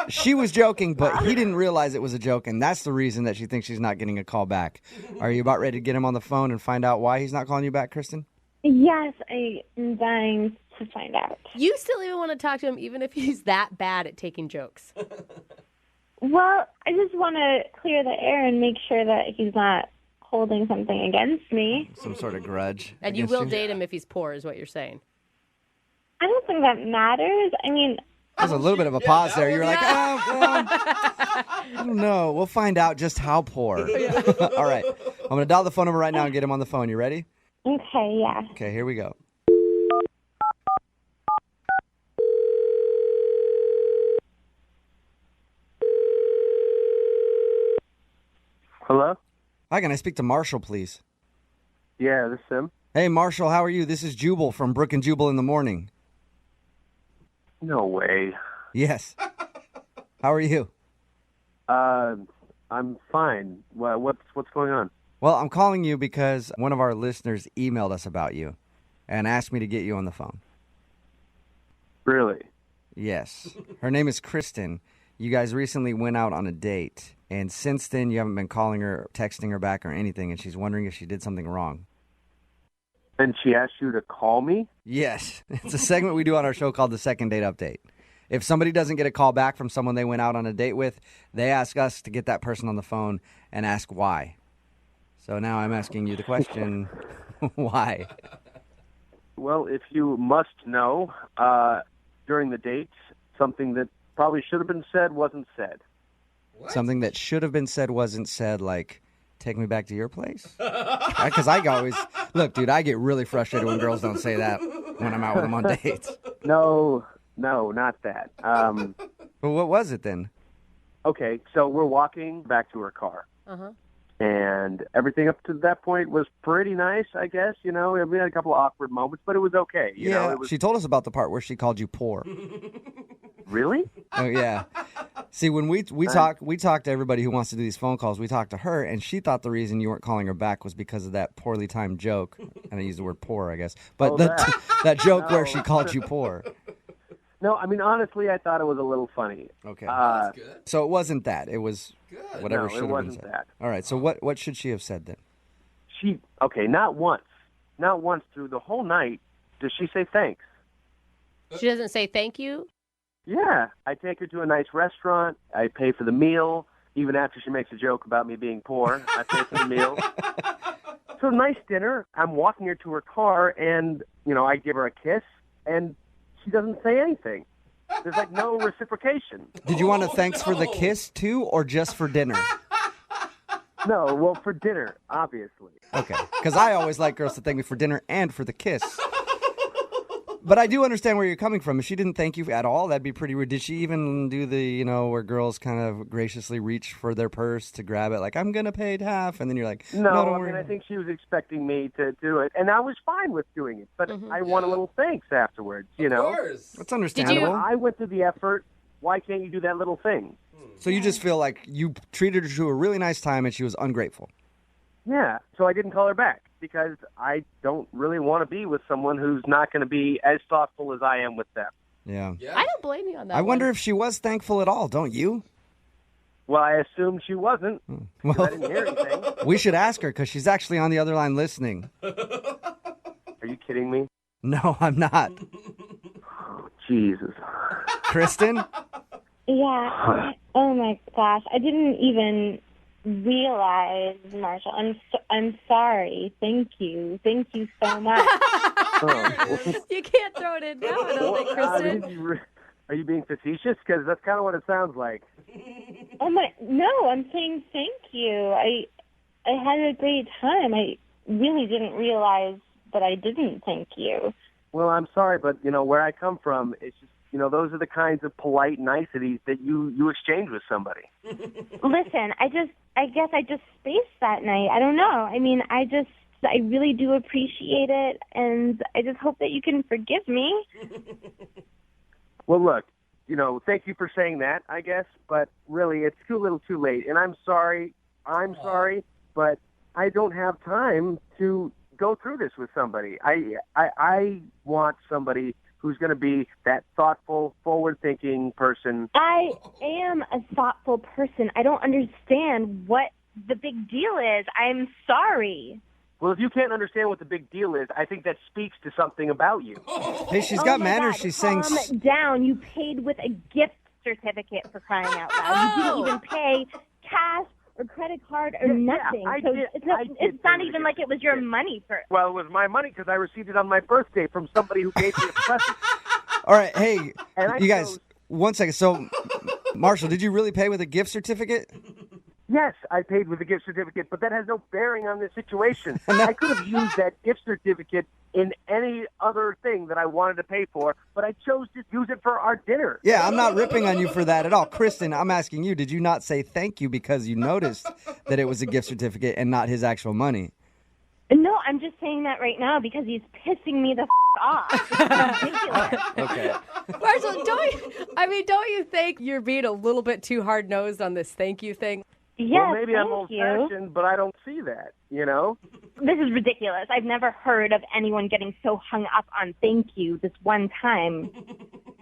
She was joking, but he didn't realize it was a joke. And that's the reason that she thinks she's not getting a call back. Are you about ready to get him on the phone and find out why he's not calling you back, Kristen? Yes, I am dying to find out. You still even want to talk to him even if he's that bad at taking jokes. Well, I just want to clear the air and make sure that he's not holding something against me. Some sort of grudge. And you against will date him if he's poor, is what you're saying. I don't think that matters. I mean, There's a little bit of a pause there. You were like, oh, well, I don't know. We'll find out just how poor. All right. I'm going to dial the phone number right now and get him on the phone. You ready? okay, yeah. Okay, here we go. Hello? Hi, can I speak to Marshall, please? Yeah, this is him. Hey, Marshall, how are you? This is Jubal from Brooke and Jubal in the morning. No way. Yes. How are you? I'm fine. What's going on? Well, I'm calling you because one of our listeners emailed us about you and asked me to get you on the phone. Really? Yes. Her name is Kristen. You guys recently went out on a date, and since then you haven't been calling her, texting her back or anything, and she's wondering if she did something wrong. And she asked you to call me? Yes. It's a segment we do on our show called the Second Date Update. If somebody doesn't get a call back from someone they went out on a date with, they ask us to get that person on the phone and ask why. So now I'm asking you the question, why? Well, if you must know, during the date, something that probably should have been said wasn't said. What? Something that should have been said wasn't said, like, take me back to your place? Because I always, look, dude, I get really frustrated when girls don't say that when I'm out with them on dates. No, not that. But what was it then? Okay, so we're walking back to her car. Uh-huh. And everything up to that point was pretty nice, I guess. We had a couple of awkward moments, but it was okay. It was... She told us about the part where she called you poor. Really? Oh, yeah. See, when we talk to everybody who wants to do these phone calls, we talk to her, and she thought the reason you weren't calling her back was because of that poorly timed joke. And I use the word poor, I guess. But that joke where she called you poor. No, I mean, honestly, I thought it was a little funny. Okay. That's good. So it wasn't that. It was Good. whatever No, should it have been wasn't said. that. All right, so what should she have said then? Not once. Not once through the whole night does she say thanks. She doesn't say thank you? Yeah, I take her to a nice restaurant. I pay for the meal. Even after she makes a joke about me being poor, I pay for the meal. So nice dinner. I'm walking her to her car, and, I give her a kiss, and she doesn't say anything. There's, no reciprocation. Did you want to thanks for the kiss, too, or just for dinner? No, well, for dinner, obviously. Okay, because I always like girls to thank me for dinner and for the kiss. But I do understand where you're coming from. If she didn't thank you at all, that'd be pretty rude. Did she even do the, where girls kind of graciously reach for their purse to grab it, like, I'm going to pay half, and then you're like, no, don't worry. I think she was expecting me to do it, and I was fine with doing it, but I want a little thanks afterwards, Of course. That's understandable. I went through the effort. Why can't you do that little thing? So you just feel like you treated her to a really nice time, and she was ungrateful. Yeah, so I didn't call her back because I don't really want to be with someone who's not going to be as thoughtful as I am with them. Yeah. I don't blame you on that. I wonder if she was thankful at all, don't you? Well, I assumed she wasn't. Well, I didn't hear anything. we should ask her because she's actually on the other line listening. Are you kidding me? No, I'm not. Jesus. Kristen? Yeah. Oh my gosh, I didn't even realize, Marshall. I'm sorry. Thank you so much. You can't throw it in now, I don't think, Kristen. Are you being facetious? Because that's kind of what it sounds like. No, I'm saying thank you. I had a great time. I really didn't realize that I didn't thank you. Well, I'm sorry, but where I come from, it's just those are the kinds of polite niceties that you exchange with somebody. Listen, I guess I just spaced that night. I don't know. I mean, I really do appreciate it, and I just hope that you can forgive me. Well, look, thank you for saying that, I guess, but really, it's too little too late, and I'm sorry, but I don't have time to go through this with somebody. I want somebody who's going to be that thoughtful, forward-thinking person. I am a thoughtful person. I don't understand what the big deal is. I'm sorry. Well, if you can't understand what the big deal is, I think that speaks to something about you. Hey, she's got manners. God, She's saying... Calm down. You paid with a gift certificate, for crying out loud. You didn't even pay cash or credit card or nothing. It's not even like it was your money for. Well, it was my money because I received it on my birthday from somebody who gave me a present. All right, hey, you guys, 1 second. So, Marshall, did you really pay with a gift certificate? Yes, I paid with a gift certificate, but that has no bearing on this situation. I could have used that gift certificate in any other thing that I wanted to pay for, but I chose to use it for our dinner. Yeah, I'm not ripping on you for that at all. Kristen, I'm asking you, did you not say thank you because you noticed that it was a gift certificate and not his actual money? No, I'm just saying that right now because he's pissing me the off. It's ridiculous. Okay. Marshall, don't you think you're being a little bit too hard-nosed on this thank you thing? Yes, well, maybe I'm thank you. old-fashioned, but I don't see that, This is ridiculous. I've never heard of anyone getting so hung up on thank you this one time.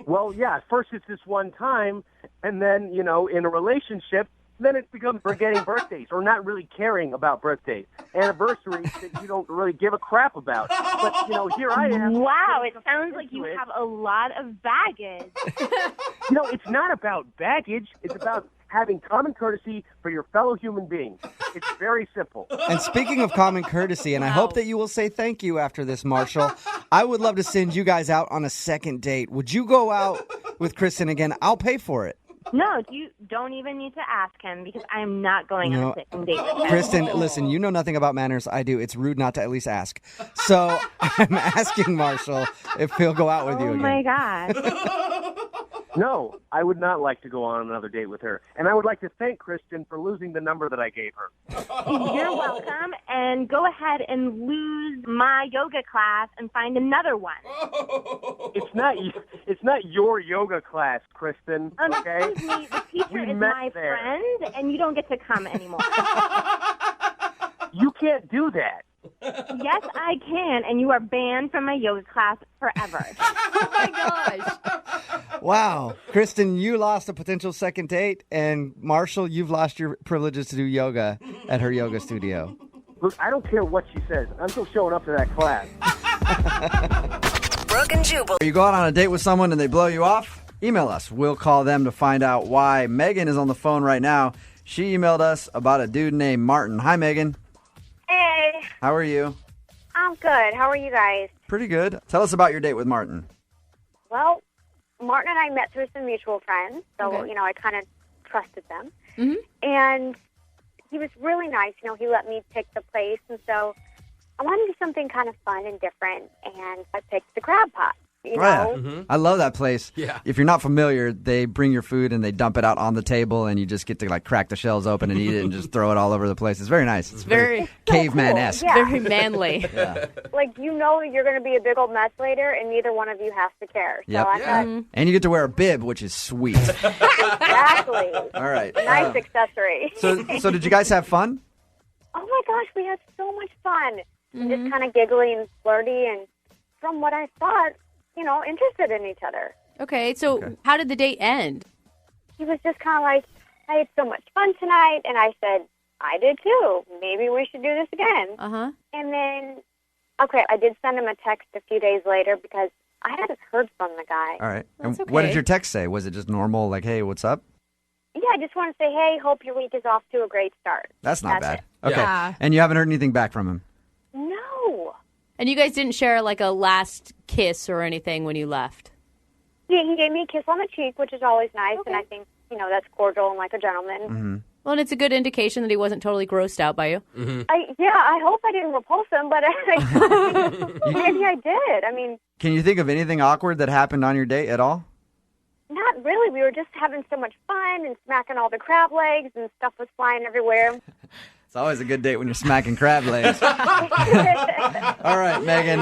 Well, yeah, first it's this one time, and then, in a relationship, then it becomes forgetting birthdays or not really caring about birthdays, anniversaries that you don't really give a crap about. But, here I am. Wow, it sounds like you have a lot of baggage. It's not about baggage. It's about having common courtesy for your fellow human beings. It's very simple. And speaking of common courtesy, and I hope that you will say thank you after this, Marshall, I would love to send you guys out on a second date. Would you go out with Kristen again? I'll pay for it. No, you don't even need to ask him because I'm not going on a second date with him. Kristen, listen, you know nothing about manners. I do. It's rude not to at least ask. So I'm asking Marshall if he'll go out with you again. Oh, my God. No, I would not like to go on another date with her. And I would like to thank Kristen for losing the number that I gave her. You're welcome. And go ahead and lose my yoga class and find another one. It's not your yoga class, Kristen. Okay? Excuse me, the teacher We is met my there. friend, and you don't get to come anymore. You can't do that. Yes, I can, and you are banned from my yoga class forever. Oh my gosh. Wow. Kristen, you lost a potential second date, and Marshall, you've lost your privileges to do yoga at her yoga studio. Look, I don't care what she says. I'm still showing up to that class. Brooke and Jubal. You go out on a date with someone and they blow you off? Email us. We'll call them to find out why. Megan is on the phone right now. She emailed us about a dude named Martin. Hi, Megan. Hey, How are you? I'm good. How are you guys? Pretty good. Tell us about your date with Martin. Well, Martin and I met through some mutual friends, so, Okay. I kind of trusted them. Mhm. And he was really nice. He let me pick the place, and so I wanted to do something kind of fun and different, and I picked the crab pot. You know? Yeah. I love that place. Yeah. If you're not familiar, they bring your food and they dump it out on the table and you just get to crack the shells open and eat it and just throw it all over the place. It's very nice. It's very caveman-esque. Yeah. Very manly. Yeah. Like, you're going to be a big old mess later, and neither one of you has to care. So Yep. I thought, And you get to wear a bib, which is sweet. exactly. All right. Nice accessory. So did you guys have fun? Oh my gosh, we had so much fun. Just kind of giggly and flirty, and from what I thought, interested in each other. Okay, so how did the date end? He was just kind of like, I had so much fun tonight, and I said, I did too. Maybe we should do this again. Uh-huh. And then, I did send him a text a few days later because I hadn't heard from the guy. All right. That's And what did okay. your text say? Was it just normal, like, hey, what's up? Yeah, I just want to say, hey, hope your week is off to a great start. That's not bad. it. Okay. Yeah. And you haven't heard anything back from him? No. And you guys didn't share a last kiss or anything when you left? Yeah, he gave me a kiss on the cheek, which is always nice, and I think, that's cordial and like a gentleman. Mm-hmm. Well, and it's a good indication that he wasn't totally grossed out by you. I hope I didn't repulse him, but maybe I did. I mean, Can you think of anything awkward that happened on your date at all? not really. We were just having so much fun and smacking all the crab legs, and stuff was flying everywhere. It's always a good date when you're smacking crab legs. All right, Megan.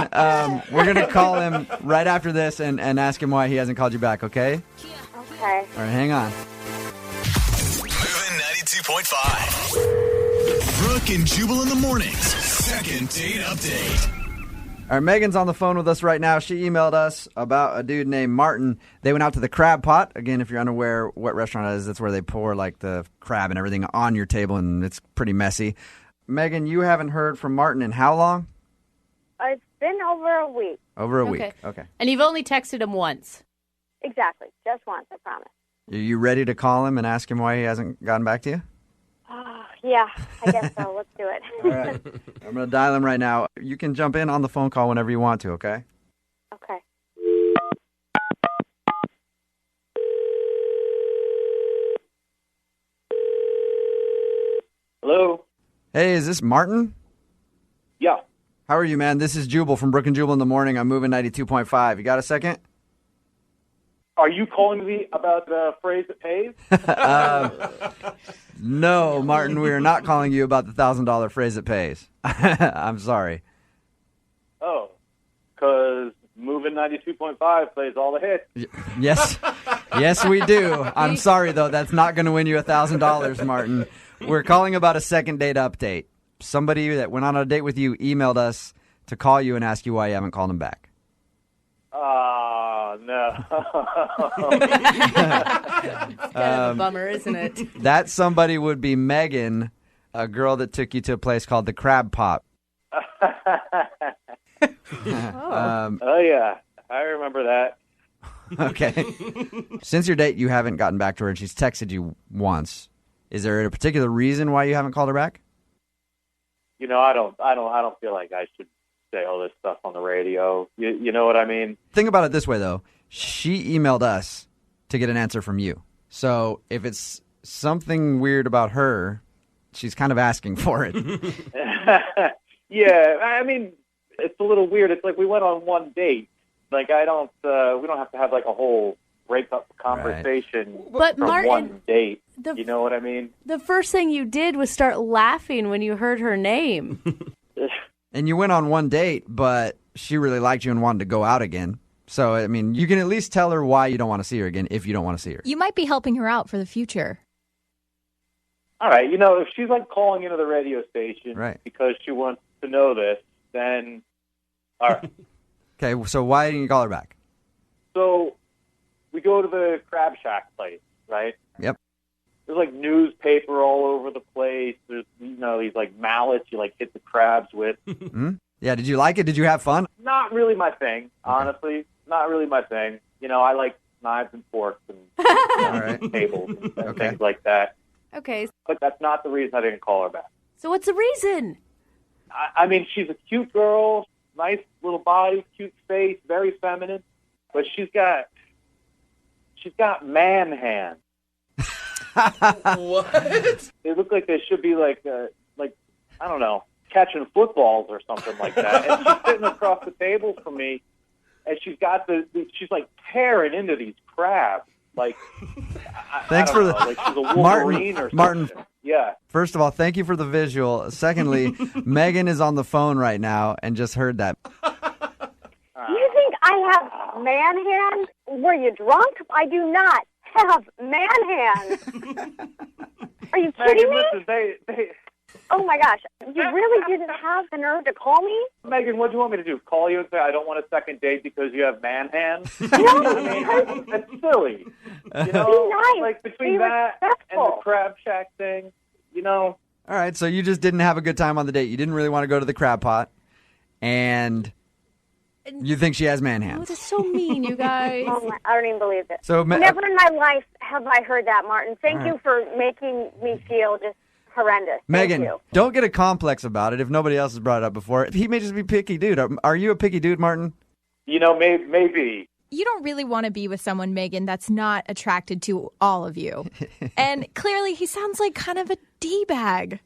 We're going to call him right after this and ask him why he hasn't called you back, okay? Okay. All right, hang on. Moving 92.5. Brooke and Jubal in the mornings. Second date update. All right, Megan's on the phone with us right now. She emailed us about a dude named Martin. They went out to the Crab Pot. Again, if you're unaware what restaurant it is, that's where they pour the crab and everything on your table, and it's pretty messy. Megan, you haven't heard from Martin in how long? It's been over a week. Over a week. Okay. And you've only texted him once. Exactly. Just once, I promise. Are you ready to call him and ask him why he hasn't gotten back to you? Yeah, I guess so. Let's do it. All right. I'm going to dial him right now. You can jump in on the phone call whenever you want to, okay? Okay. Hello? Hey, is this Martin? Yeah. How are you, man? This is Jubal from Brooke and Jubal in the morning. I'm moving 92.5. You got a second? Are you calling me about the phrase that pays? No, Martin, we are not calling you about the $1,000 phrase that pays. I'm sorry. Oh, because moving 92.5 plays all the hits. Yes. Yes, we do. I'm sorry, though. That's not going to win you $1,000, Martin. We're calling about a second date update. Somebody that went on a date with you emailed us to call you and ask you why you haven't called him back. Oh, no. Kind of a bummer, isn't it? That somebody would be Megan, a girl that took you to a place called the Crab Pot. Oh, yeah. I remember that. Okay. Since your date, you haven't gotten back to her, and she's texted you once. Is there a particular reason why you haven't called her back? I don't feel like I should say all this stuff on the radio. You know what I mean? Think about it this way, though. She emailed us to get an answer from you. So if it's something weird about her, she's kind of asking for it. Yeah, I mean, it's a little weird. It's like we went on one date. Like, we don't have to have like a whole breakup conversation But from Martin, one date. You know what I mean? The first thing you did was start laughing when you heard her name. And you went on one date, but she really liked you and wanted to go out again. So, I mean, you can at least tell her why you don't want to see her again if you don't want to see her. You might be helping her out for the future. All right, if she's like calling into the radio station because she wants to know this, then all right. Okay, so why didn't you call her back? So we go to the Crab Shack place, right? Yep. There's like newspaper all over the place. There's these like mallets you like hit the crabs with. Mm-hmm. Yeah, did you like it? Did you have fun? Not really my thing, honestly. Not really my thing. I like knives and forks and tables and things like that. Okay. But that's not the reason I didn't call her back. So what's the reason? I mean, she's a cute girl, nice little body, cute face, very feminine, but she's got man hands. What? They look like they should be like I don't know, catching footballs or something like that. And she's sitting across the table from me, and she's got she's like tearing into these crabs. Like, Thanks for the like she's a Wolverine or something. Martin. Yeah. First of all, thank you for the visual. Secondly, Megan is on the phone right now and just heard that. You think I have man hands? Were you drunk? I do not have man hands. Are you kidding me? Listen, they Oh my gosh, you really didn't have the nerve to call me? Megan, what do you want me to do? Call you and say I don't want a second date because you have man hands? No, I mean, that's silly. Be nice. Like between Be that respectful. and the Crab Shack thing, All right, so you just didn't have a good time on the date. You didn't really want to go to the crab pot, and you think she has man hands. Oh, that's so mean, you guys. I don't even believe it. So, Never in my life have I heard that, Martin. Thank All you right. for making me feel just horrendous. Megan, Thank you. don't get a complex about it if nobody else has brought it up before. He may just be picky dude. Are you a picky dude, Martin? Maybe. You don't really want to be with someone, Megan, that's not attracted to all of you. And clearly he sounds like kind of a D-bag.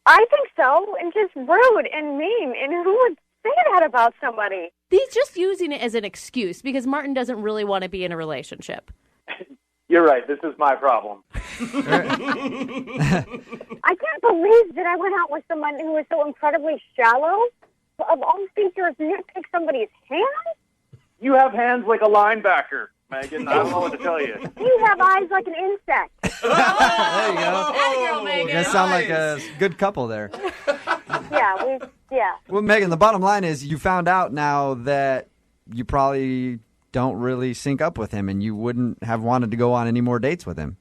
I think so, and just rude and mean. And who would say that about somebody? He's just using it as an excuse because Martin doesn't really want to be in a relationship. You're right. This is my problem. I can't believe that I went out with someone who was so incredibly shallow. Of all features, nitpick somebody's hands? You have hands like a linebacker, Megan. I don't know what to tell you. You have eyes like an insect. There you go. Atta girl, Megan. You guys sound like a good couple there. Yeah. Well, Megan, the bottom line is you found out now that you probably don't really sync up with him and you wouldn't have wanted to go on any more dates with him.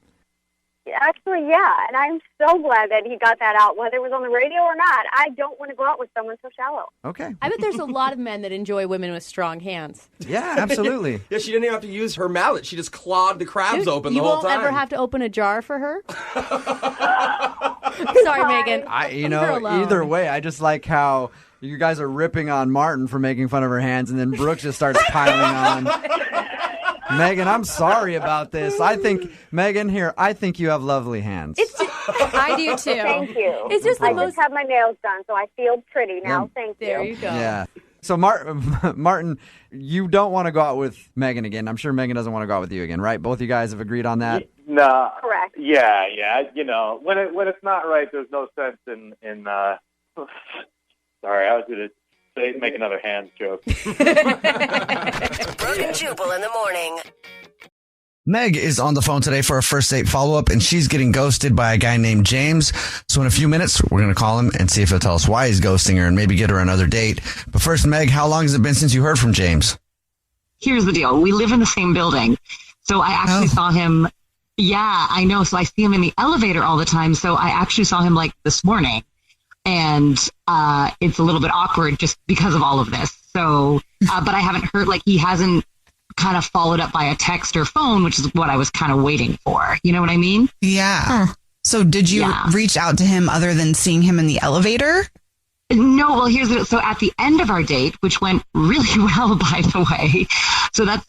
Actually, yeah, and I'm so glad that he got that out, whether it was on the radio or not. I don't want to go out with someone so shallow. Okay. I bet there's a lot of men that enjoy women with strong hands. Yeah, absolutely. Yeah, she didn't even have to use her mallet. She just clawed the crabs Dude, open the whole time. You won't ever have to open a jar for her? Sorry, Megan. Leave her alone. Either way, I just like how you guys are ripping on Martin for making fun of her hands, and then Brooke just starts piling on. Megan, I'm sorry about this. I think you have lovely hands. I do too. Thank you. It's just I just have my nails done, so I feel pretty now. Yeah. Thank you. There you go. Yeah. So, Martin, you don't want to go out with Megan again. I'm sure Megan doesn't want to go out with you again, right? Both you guys have agreed on that? No. Correct. Yeah. When it's not right, there's no sense in sorry, I was going to make another hands joke. Brooke and Jubal in the morning. Meg is on the phone today for a first date follow-up, and she's getting ghosted by a guy named James. So in a few minutes, we're going to call him and see if he'll tell us why he's ghosting her and maybe get her another date. But first, Meg, how long has it been since you heard from James? Here's the deal. We live in the same building. So I actually saw him. Yeah, I know. So I see him in the elevator all the time. So I actually saw him like this morning. And it's a little bit awkward just because of all of this. So, but I haven't heard, like, he hasn't kind of followed up by a text or phone, which is what I was kind of waiting for. You know what I mean? Yeah. So did you reach out to him other than seeing him in the elevator? No, well, so at the end of our date, which went really well, by the way. So that's,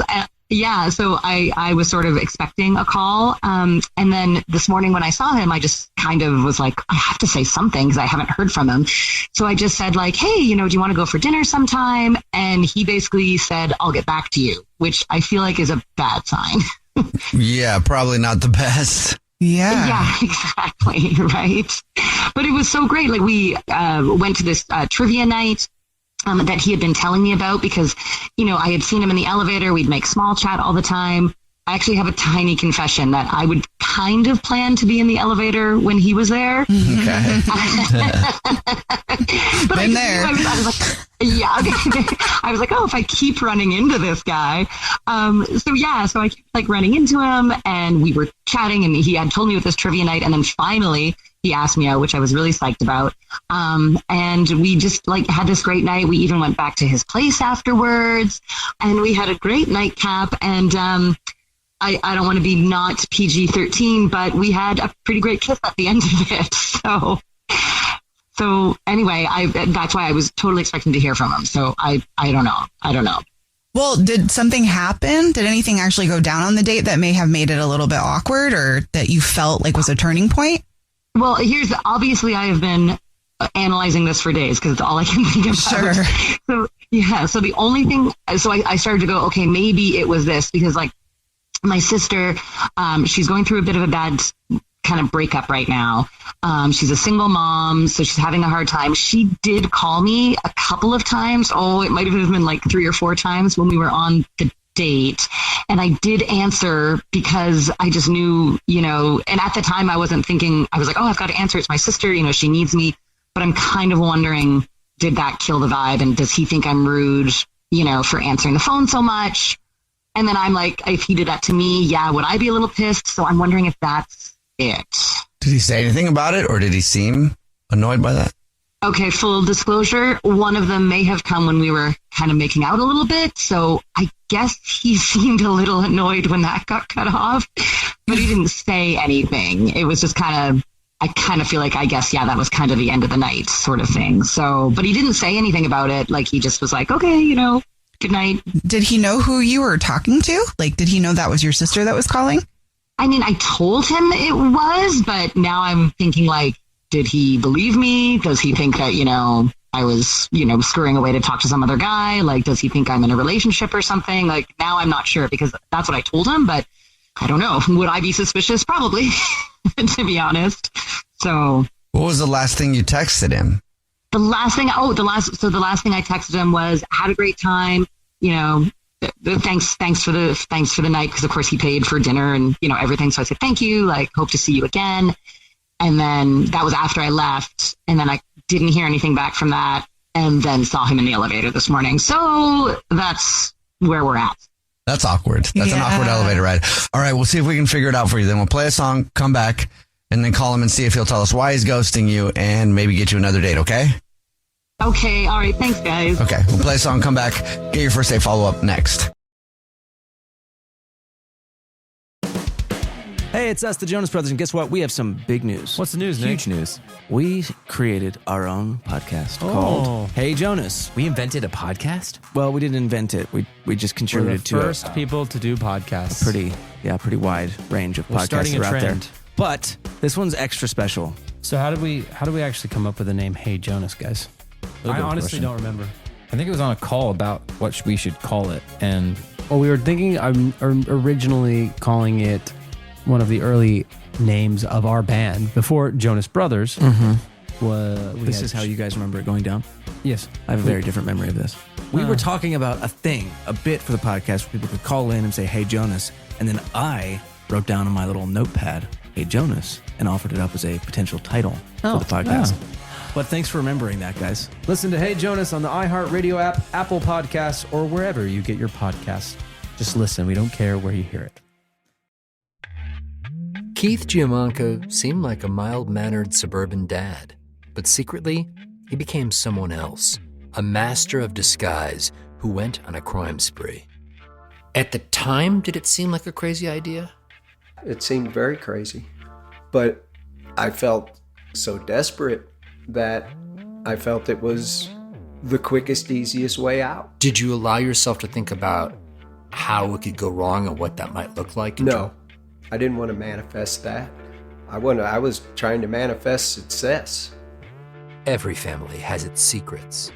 so I was sort of expecting a call. And then this morning when I saw him, I just kind of was like, I have to say something because I haven't heard from him. So I just said like, hey, do you want to go for dinner sometime? And he basically said, I'll get back to you, which I feel like is a bad sign. Yeah, probably not the best. Yeah, exactly. Right. But it was so great. Like we went to this trivia night that he had been telling me about because, I had seen him in the elevator. We'd make small chat all the time. I actually have a tiny confession that I would kind of plan to be in the elevator when he was there. Okay. But Been there. I was like, I was like, oh, if I keep running into this guy. So I kept like running into him and we were chatting and he had told me with this trivia night. And then finally he asked me out, which I was really psyched about. And we just like had this great night. We even went back to his place afterwards and we had a great nightcap. And, I don't want to be not PG-13, but we had a pretty great kiss at the end of it. So anyway, that's why I was totally expecting to hear from him. So I don't know. Well, did something happen? Did anything actually go down on the date that may have made it a little bit awkward or that you felt like was a turning point? Well, obviously I have been analyzing this for days because it's all I can think about. Sure. So the only thing, I started to go, okay, maybe it was this because like, my sister, she's going through a bit of a bad kind of breakup right now. She's a single mom, so she's having a hard time. She did call me a couple of times. Oh, it might have been like 3 or 4 times when we were on the date. And I did answer because I just knew, and at the time I wasn't thinking, I was like, oh, I've got to answer. It's my sister, she needs me. But I'm kind of wondering, did that kill the vibe? And does he think I'm rude, for answering the phone so much? And then I'm like, if he did that to me, would I be a little pissed? So I'm wondering if that's it. Did he say anything about it or did he seem annoyed by that? Okay, full disclosure, one of them may have come when we were kind of making out a little bit. So I guess he seemed a little annoyed when that got cut off, but he didn't say anything. It was just I kind of feel like, I guess, that was kind of the end of the night sort of thing. So, but he didn't say anything about it. Like he just was like, okay, good night. Did he know who you were talking to? Like, did he know that was your sister that was calling? I mean, I told him it was, but now I'm thinking like, did he believe me? Does he think that, I was, scurrying away to talk to some other guy? Like, does he think I'm in a relationship or something? Like, now I'm not sure because that's what I told him, but I don't know. Would I be suspicious? Probably, to be honest. So. What was the last thing you texted him? The last thing I texted him was, had a great time, thanks for the night. Cause of course he paid for dinner and, everything. So I said, thank you. Like, hope to see you again. And then that was after I left. And then I didn't hear anything back from that. And then saw him in the elevator this morning. So that's where we're at. That's awkward. That's an awkward elevator ride. All right. We'll see if we can figure it out for you. Then we'll play a song, come back, and then call him and see if he'll tell us why he's ghosting you and maybe get you another date, okay? Okay. All right. Thanks, guys. Okay. We'll play a song, come back, get your first date follow-up next. Hey, it's us, the Jonas Brothers, and guess what? We have some big news. What's the news, Nick? Huge news. We created our own podcast called Hey Jonas. We invented a podcast? Well, we didn't invent it. We just contributed to it. We're the first people to do podcasts. Pretty wide range of We're podcasts starting a that are out there. trend. But this one's extra special. So how did we actually come up with the name Hey Jonas, guys? I honestly don't remember. I think it was on a call about what we should call it. And we were thinking originally calling it one of the early names of our band before Jonas Brothers. This is how you guys remember it going down? Yes. I have a very different memory of this. We were talking about a bit for the podcast where people could call in and say, Hey Jonas. And then I wrote down on my little notepad, Hey Jonas, and offered it up as a potential title for the podcast. But thanks for remembering that, guys. Listen to Hey Jonas on the iHeartRadio app, Apple Podcasts, or wherever you get your podcasts. Just listen. We don't care where you hear it. Keith Giamanco seemed like a mild-mannered suburban dad, but secretly, he became someone else, a master of disguise who went on a crime spree. At the time, did it seem like a crazy idea? It seemed very crazy, but I felt so desperate that I felt it was the quickest, easiest way out. Did you allow yourself to think about how it could go wrong and what that might look like? No, I didn't want to manifest that. I was trying to manifest success. Every family has its secrets.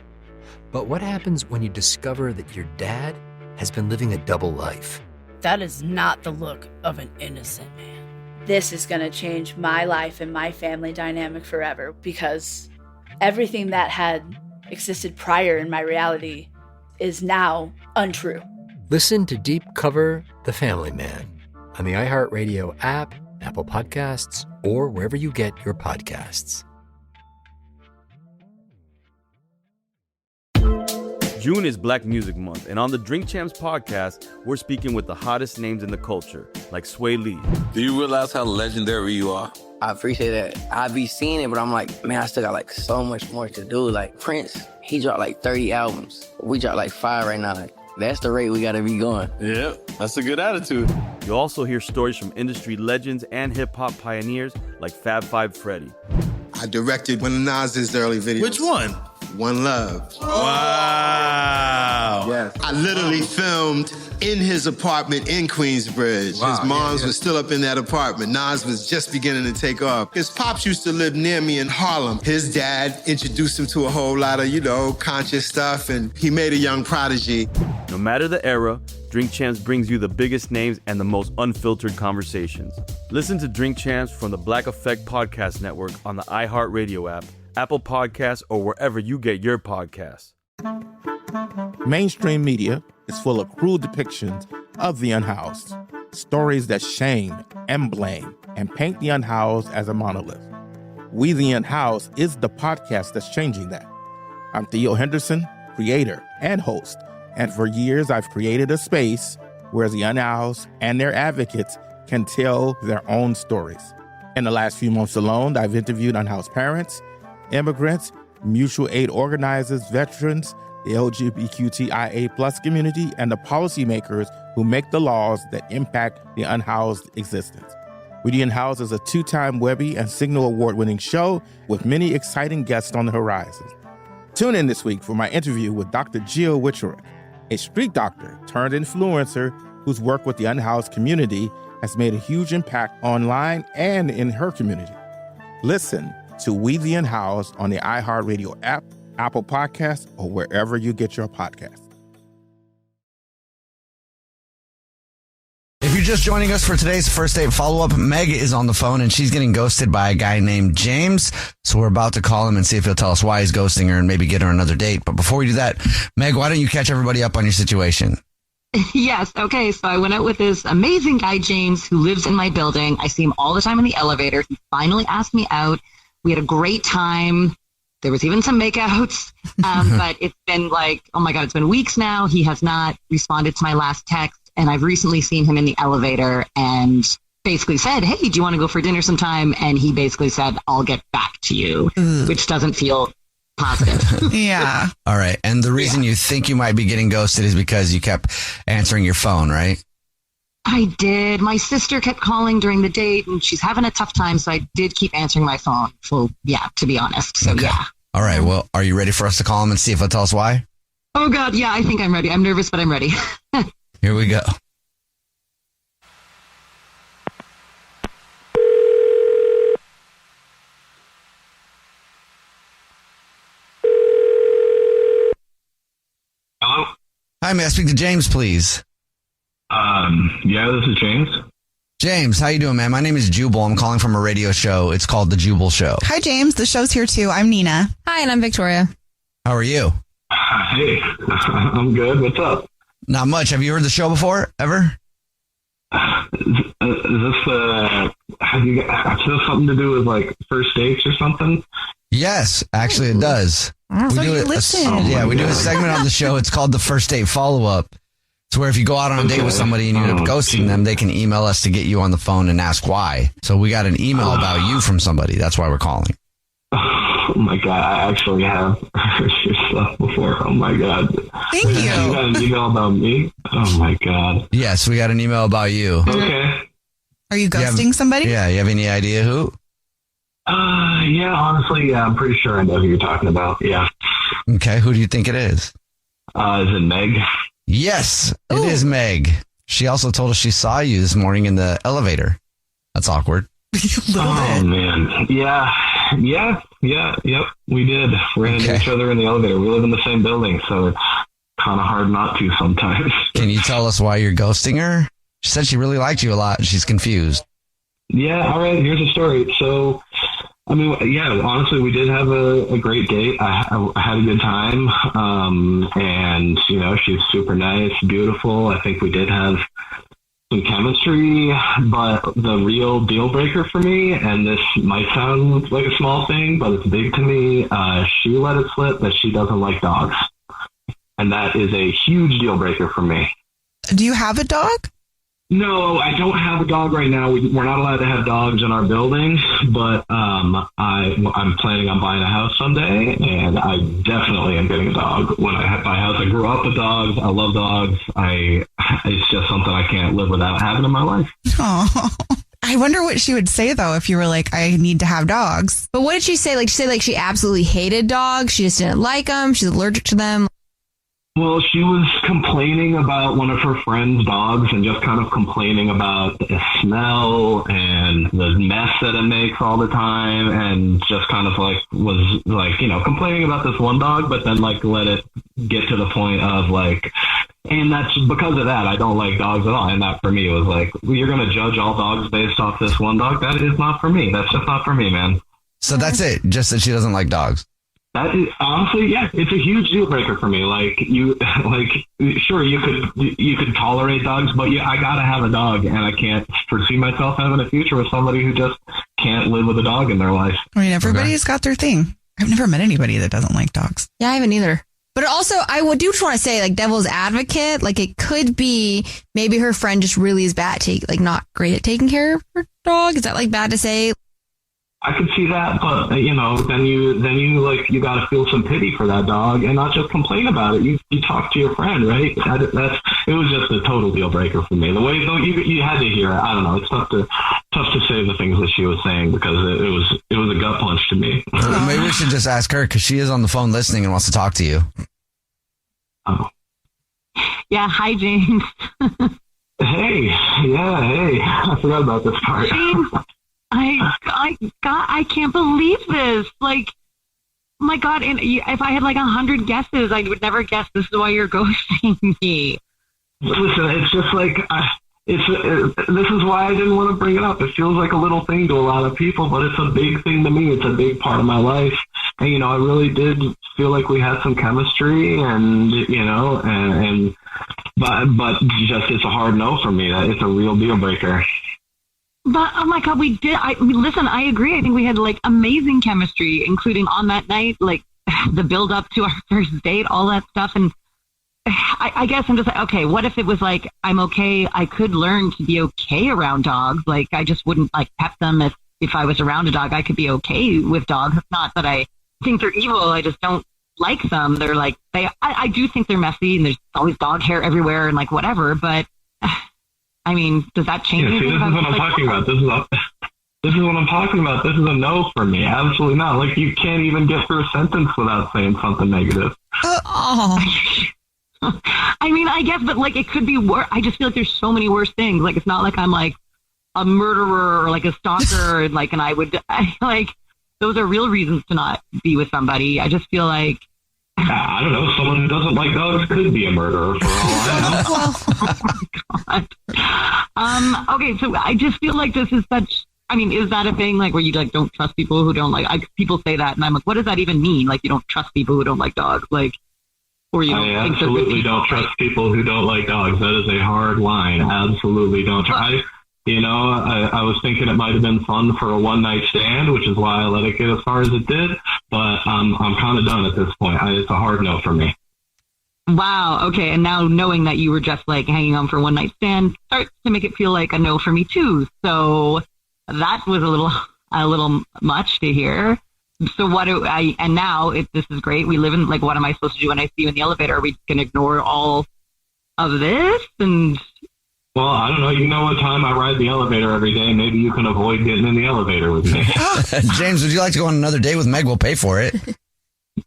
But what happens when you discover that your dad has been living a double life? That is not the look of an innocent man. This is going to change my life and my family dynamic forever, because everything that had existed prior in my reality is now untrue. Listen to Deep Cover The Family Man on the iHeartRadio app, Apple Podcasts, or wherever you get your podcasts. June is Black Music Month, and on the Drink Champs podcast, we're speaking with the hottest names in the culture, like Sway Lee. Do you realize how legendary you are? I appreciate that. I be seeing it, but I'm like, man, I still got like so much more to do. Like Prince, he dropped like 30 albums. We dropped like 5 right now. Like, that's the rate we gotta be going. Yeah, that's a good attitude. You'll also hear stories from industry legends and hip-hop pioneers like Fab Five Freddy. I directed one of Nas's early videos. Which one? One Love. Wow. Yes. I literally filmed in his apartment in Queensbridge. Wow. His mom's was still up in that apartment. Nas was just beginning to take off. His pops used to live near me in Harlem. His dad introduced him to a whole lot of, conscious stuff, and he made a young prodigy. No matter the era, Drink Champs brings you the biggest names and the most unfiltered conversations. Listen to Drink Champs from the Black Effect Podcast Network on the iHeartRadio app, Apple Podcasts, or wherever you get your podcasts. Mainstream media is full of cruel depictions of the unhoused, stories that shame and blame and paint the unhoused as a monolith. We the Unhoused is the podcast that's changing that. I'm Theo Henderson, creator and host, and for years I've created a space where the unhoused and their advocates can tell their own stories. In the last few months alone, I've interviewed unhoused parents, immigrants, mutual aid organizers, veterans, the LGBTQIA+ community, and the policymakers who make the laws that impact the unhoused existence. We the Unhoused is a 2-time Webby and Signal Award-winning show with many exciting guests on the horizon. Tune in this week for my interview with Dr. Jill Wicherick, a street doctor turned influencer whose work with the unhoused community has made a huge impact online and in her community. Listen to We the Unhoused on the iHeartRadio app, Apple Podcasts, or wherever you get your podcasts. If you're just joining us for today's first date follow-up, Meg is on the phone and she's getting ghosted by a guy named James. So we're about to call him and see if he'll tell us why he's ghosting her and maybe get her another date. But before we do that, Meg, why don't you catch everybody up on your situation? Yes. Okay. So I went out with this amazing guy, James, who lives in my building. I see him all the time in the elevator. He finally asked me out. We had a great time. There was even some makeouts. But it's been like, oh my God, it's been weeks now. He has not responded to my last text. And I've recently seen him in the elevator and basically said, hey, do you want to go for dinner sometime? And he basically said, I'll get back to you, which doesn't feel positive. Yeah. All right. And the reason you think you might be getting ghosted is because you kept answering your phone, right? I did. My sister kept calling during the date and she's having a tough time. So I did keep answering my phone. So yeah, to be honest. So okay. Yeah. All right. Well, are you ready for us to call him and see if he'll tell us why? Oh God. Yeah, I think I'm ready. I'm nervous, but I'm ready. Here we go. Hello? Hi, may I speak to James, please? Yeah, this is James. James, how you doing, man? My name is Jubal. I'm calling from a radio show. It's called The Jubal Show. Hi, James. The show's here, too. I'm Nina. Hi, and I'm Victoria. How are you? Hey, I'm good. What's up? Not much. Have you heard the show before, ever? Is this something to do with, like, first dates or something? Yes, actually it does. So you listen. We do a segment on the show. It's called the First Date Follow-Up. It's where if you go out on a date with somebody and you end up ghosting them, they can email us to get you on the phone and ask why. So we got an email about you from somebody. That's why we're calling. Oh my God, I actually have heard your stuff before. Oh my God. Thank you. You got an email about me? Oh my God. Yes, we got an email about you. Okay. Are you ghosting somebody? Yeah, you have any idea who? Yeah, honestly, yeah, I'm pretty sure I know who you're talking about. Yeah. Okay, who do you think it is? Is it Meg? Yes, it is Meg. She also told us she saw you this morning in the elevator. That's awkward. Oh, man. Yep. We did. Ran into each other in the elevator. We live in the same building, so it's kind of hard not to sometimes. Can you tell us why you're ghosting her? She said she really liked you a lot and she's confused. Yeah, all right, here's the story. So, I mean, yeah, honestly, we did have a great date. I had a good time. And, you know, she's super nice, beautiful. I think we did have some chemistry, but the real deal breaker for me, and this might sound like a small thing, but it's big to me, she let it slip that she doesn't like dogs. And that is a huge deal breaker for me. Do you have a dog? No, I don't have a dog right now. We're not allowed to have dogs in our building, but I'm planning on buying a house someday, and I definitely am getting a dog when I buy a house. I grew up with dogs. I love dogs. It's just something I can't live without having in my life. Oh, I wonder what she would say, though, if you were like, I need to have dogs. But what did she say? Like, she said like she absolutely hated dogs. She just didn't like them. She's allergic to them. Well, she was complaining about one of her friend's dogs and just kind of complaining about the smell and the mess that it makes all the time, and just kind of like was like, you know, complaining about this one dog, but then like let it get to the point of like, and that's because of that, I don't like dogs at all. And that for me was like, you're going to judge all dogs based off this one dog? That is not for me. That's just not for me, man. So that's it. Just that she doesn't like dogs. That is honestly, yeah, it's a huge deal breaker for me. Like sure, you could tolerate dogs, but I gotta have a dog, and I can't foresee myself having a future with somebody who just can't live with a dog in their life. I mean, everybody's got their thing. I've never met anybody that doesn't like dogs. Yeah, I haven't either. But also, I do just want to say, like, devil's advocate, like, it could be maybe her friend just really is bad, not great at taking care of her dog. Is that, like, bad to say? I could see that, but you know, then you like, you got to feel some pity for that dog and not just complain about it. You talk to your friend, right? It was just a total deal breaker for me. The way you had to hear it. I don't know. It's tough to say the things that she was saying because it was a gut punch to me. Maybe we should just ask her because she is on the phone listening and wants to talk to you. Oh. Yeah. Hi, James. Hey. Yeah. Hey. I forgot about this part. James. I can't believe this. Like, my God, and if I had like 100 guesses, I would never guess this is why you're ghosting me. Listen, it's just like, this is why I didn't want to bring it up. It feels like a little thing to a lot of people, but it's a big thing to me. It's a big part of my life. And, you know, I really did feel like we had some chemistry and, you know, but just, it's a hard no for me. It's a real deal breaker. But, oh my God, we did. Listen, I agree. I think we had like amazing chemistry, including on that night, like the build up to our first date, all that stuff. And I guess I'm just like, okay, what if it was like, I'm okay. I could learn to be okay around dogs. Like, I just wouldn't like pet them. If I was around a dog, I could be okay with dogs. It's not that I think they're evil. I just don't like them. They're like, I do think they're messy and there's always dog hair everywhere and like whatever, but I mean, does that change anything? This is what I'm talking about. This is what I'm talking about. This is a no for me. Absolutely not. Like, you can't even get through a sentence without saying something negative. I mean, I guess, but like, it could be worse. I just feel like there's so many worse things. Like, it's not like I'm like a murderer or like a stalker. Like, and like, those are real reasons to not be with somebody. I just feel like, I don't know, someone who doesn't like dogs could be a murderer for all I know. Oh my God. Okay, so I just feel like this is such, I mean, is that a thing, like, where you, like, don't trust people who don't like, people say that, and I'm like, what does that even mean? Like, you don't trust people who don't like dogs? Like, or you don't I absolutely don't trust people who don't like dogs. That is a hard line. Absolutely don't trust. I was thinking it might have been fun for a one-night stand, which is why I let it get as far as it did. But I'm kind of done at this point. It's a hard no for me. Wow. Okay. And now knowing that you were just like hanging on for a one-night stand starts to make it feel like a no for me too. So that was a little much to hear. So and now this is great. We live in, like, what am I supposed to do when I see you in the elevator? Are we going to ignore all of this? And Well, I don't know. You know what time I ride the elevator every day. Maybe you can avoid getting in the elevator with me. James, would you like to go on another date with Meg? We'll pay for it.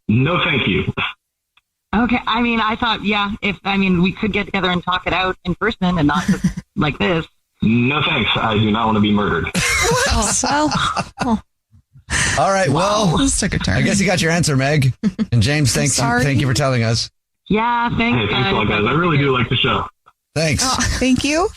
No, thank you. Okay, I mean, I thought, we could get together and talk it out in person and not just like this. No, thanks. I do not want to be murdered. All right, well, this took a turn. I guess you got your answer, Meg. And James, thank you for telling us. Yeah, thanks. Hey, thanks a lot, guys. I really do like the show. Thanks. Thank you.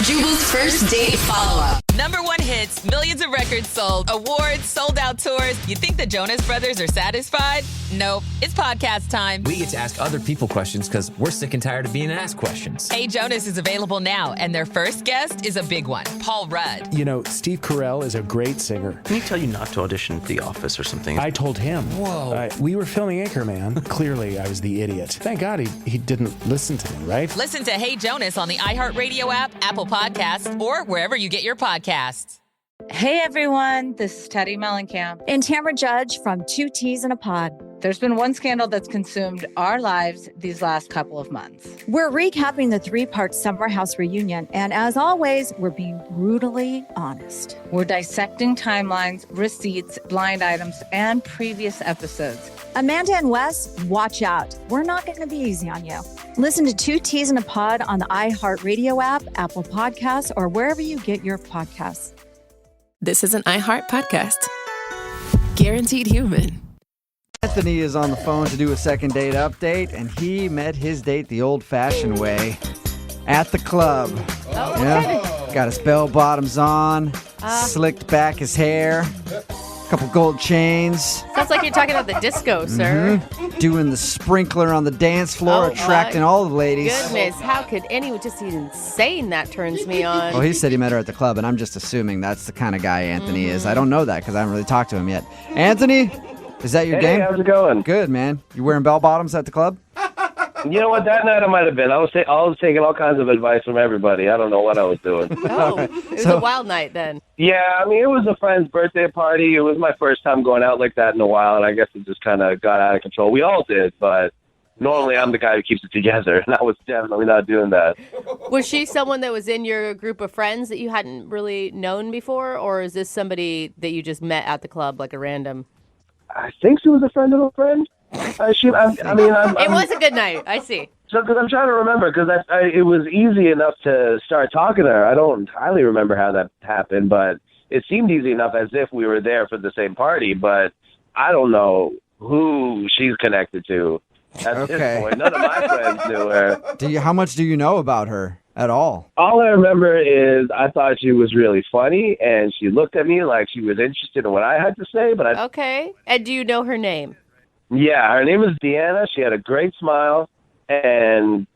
Jubal's first date follow-up. #1 hits, millions of records sold, awards, sold-out tours. You think the Jonas Brothers are satisfied? Nope. It's podcast time. We get to ask other people questions because we're sick and tired of being asked questions. Hey Jonas is available now, and their first guest is a big one, Paul Rudd. You know, Steve Carell is a great singer. Can he tell you not to audition at The Office or something? I told him. Whoa. We were filming Anchorman. Clearly, I was the idiot. Thank God he didn't listen to me, right? Listen to Hey Jonas on the iHeartRadio app, Apple Podcasts, or wherever you get your podcasts. Hey everyone, this is Teddy Mellencamp and Tamara Judge from Two Teas in a Pod. There's been one scandal that's consumed our lives these last couple of months. We're recapping the 3-part Summer House reunion, and as always, we're being brutally honest. We're dissecting timelines, receipts, blind items, and previous episodes. Amanda and Wes, watch out. We're not going to be easy on you. Listen to Two Teas in a Pod on the iHeartRadio app, Apple Podcasts, or wherever you get your podcasts. This is an iHeart podcast. Guaranteed human. Anthony is on the phone to do a second date update, and he met his date the old-fashioned way at the club. Oh, yeah, got his bell bottoms on, slicked back his hair, couple gold chains. Sounds like you're talking about the disco, sir. Doing the sprinkler on the dance floor, attracting all the ladies. Goodness, how could anyone just even saying that turns me on? Well, he said he met her at the club, and I'm just assuming that's the kind of guy Anthony is. I don't know that because I haven't really talked to him yet. Anthony, is that your game? Hey, how's it going? Good, man. You wearing bell bottoms at the club? You know what? That night I might have been. I was taking all kinds of advice from everybody. I don't know what I was doing. Oh, it was a wild night then. Yeah, I mean, it was a friend's birthday party. It was my first time going out like that in a while, and I guess it just kind of got out of control. We all did, but normally I'm the guy who keeps it together, and I was definitely not doing that. Was she someone that was in your group of friends that you hadn't really known before, or is this somebody that you just met at the club, like a random? I think she was a friend of a friend. It was a good night. I see. So, because I'm trying to remember, because it was easy enough to start talking to her. I don't entirely remember how that happened, but it seemed easy enough as if we were there for the same party. But I don't know who she's connected to at this point. None of my friends knew her. How much do you know about her at all? All I remember is I thought she was really funny, and she looked at me like she was interested in what I had to say. But Okay. And do you know her name? Yeah, her name is Deanna. She had a great smile, and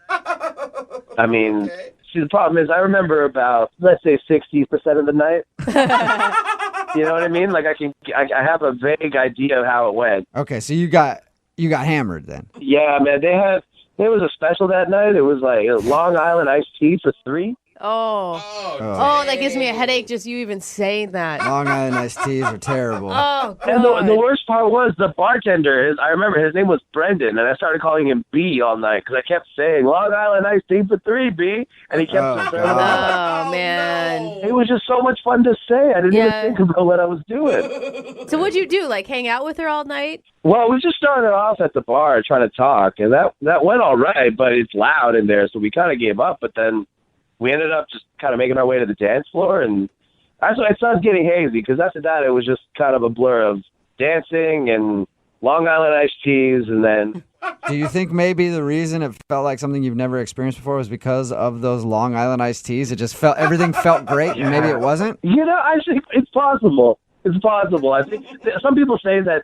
I mean, see, the problem is I remember about, let's say, 60% of the night. You know what I mean? Like I have a vague idea of how it went. Okay, so you got hammered then. Yeah, man, there was a special that night. It was like Long Island iced tea for $3. Oh, that gives me a headache just you even saying that. Long Island iced teas are terrible. Oh, God. And the worst part was the bartender. I remember his name was Brendan, and I started calling him B all night because I kept saying Long Island iced tea for $3, B, and he kept saying, "Oh man!" It was just so much fun to say. I didn't even think about what I was doing. So what'd you do? Like hang out with her all night? Well, we just started off at the bar trying to talk, and that went all right, but it's loud in there, so we kind of gave up. But then we ended up just kind of making our way to the dance floor, and actually it started getting hazy because after that it was just kind of a blur of dancing and Long Island iced teas, and then. Do you think maybe the reason it felt like something you've never experienced before was because of those Long Island iced teas? It just everything felt great, and maybe it wasn't? You know, I think it's possible. It's possible. I think some people say that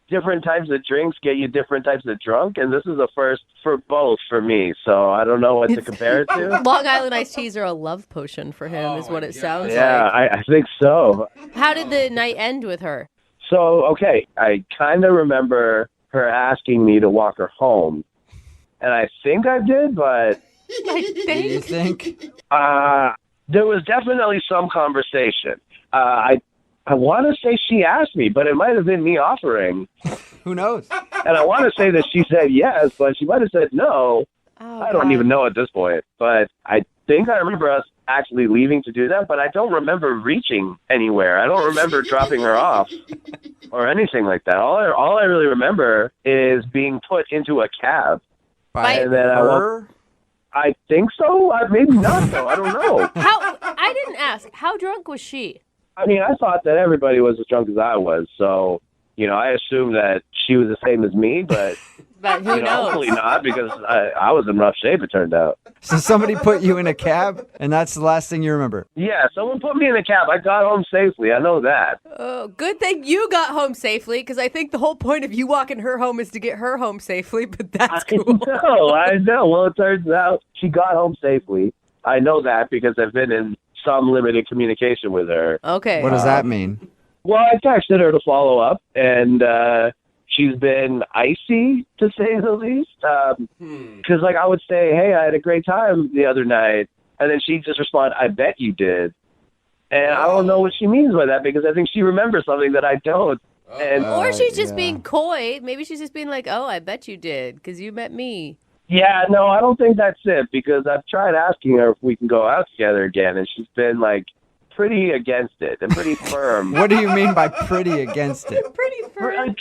different types of drinks get you different types of drunk, and this is a first for both for me, so I don't know what to compare it to. Long Island iced teas are a love potion for him, is what it sounds Yeah, like. I think so. How did the night end with her? So, okay, I kind of remember her asking me to walk her home, and I think I did, but... You think? There was definitely some conversation. I want to say she asked me, but it might have been me offering. Who knows? And I want to say that she said yes, but she might have said no. I don't even know at this point. But I think I remember us actually leaving to do that, but I don't remember reaching anywhere. I don't remember dropping her off or anything like that. All I really remember is being put into a cab. By then her? I think so. Maybe not, though. I don't know. I didn't ask. How drunk was she? I mean, I thought that everybody was as drunk as I was, so, I assumed that she was the same as me, but, But who knows? hopefully not, because I was in rough shape, it turned out. So somebody put you in a cab, and that's the last thing you remember? Yeah, someone put me in a cab. I got home safely. I know that. Oh, good thing you got home safely, because I think the whole point of you walking her home is to get her home safely, but that's cool. I know. Well, it turns out she got home safely. I know that because I've been in some limited communication with her. Okay. What does that mean? Well, I texted her to follow up, and she's been icy, to say the least. Because, I would say, hey, I had a great time the other night. And then she just responded, I bet you did. And I don't know what she means by that, because I think she remembers something that I don't. And Or she's just being coy. Maybe she's just being like, oh, I bet you did, because you met me. yeah, no, I don't think that's it, because I've tried asking her if we can go out together again, and she's been, pretty against it and pretty firm. What do you mean by pretty against it?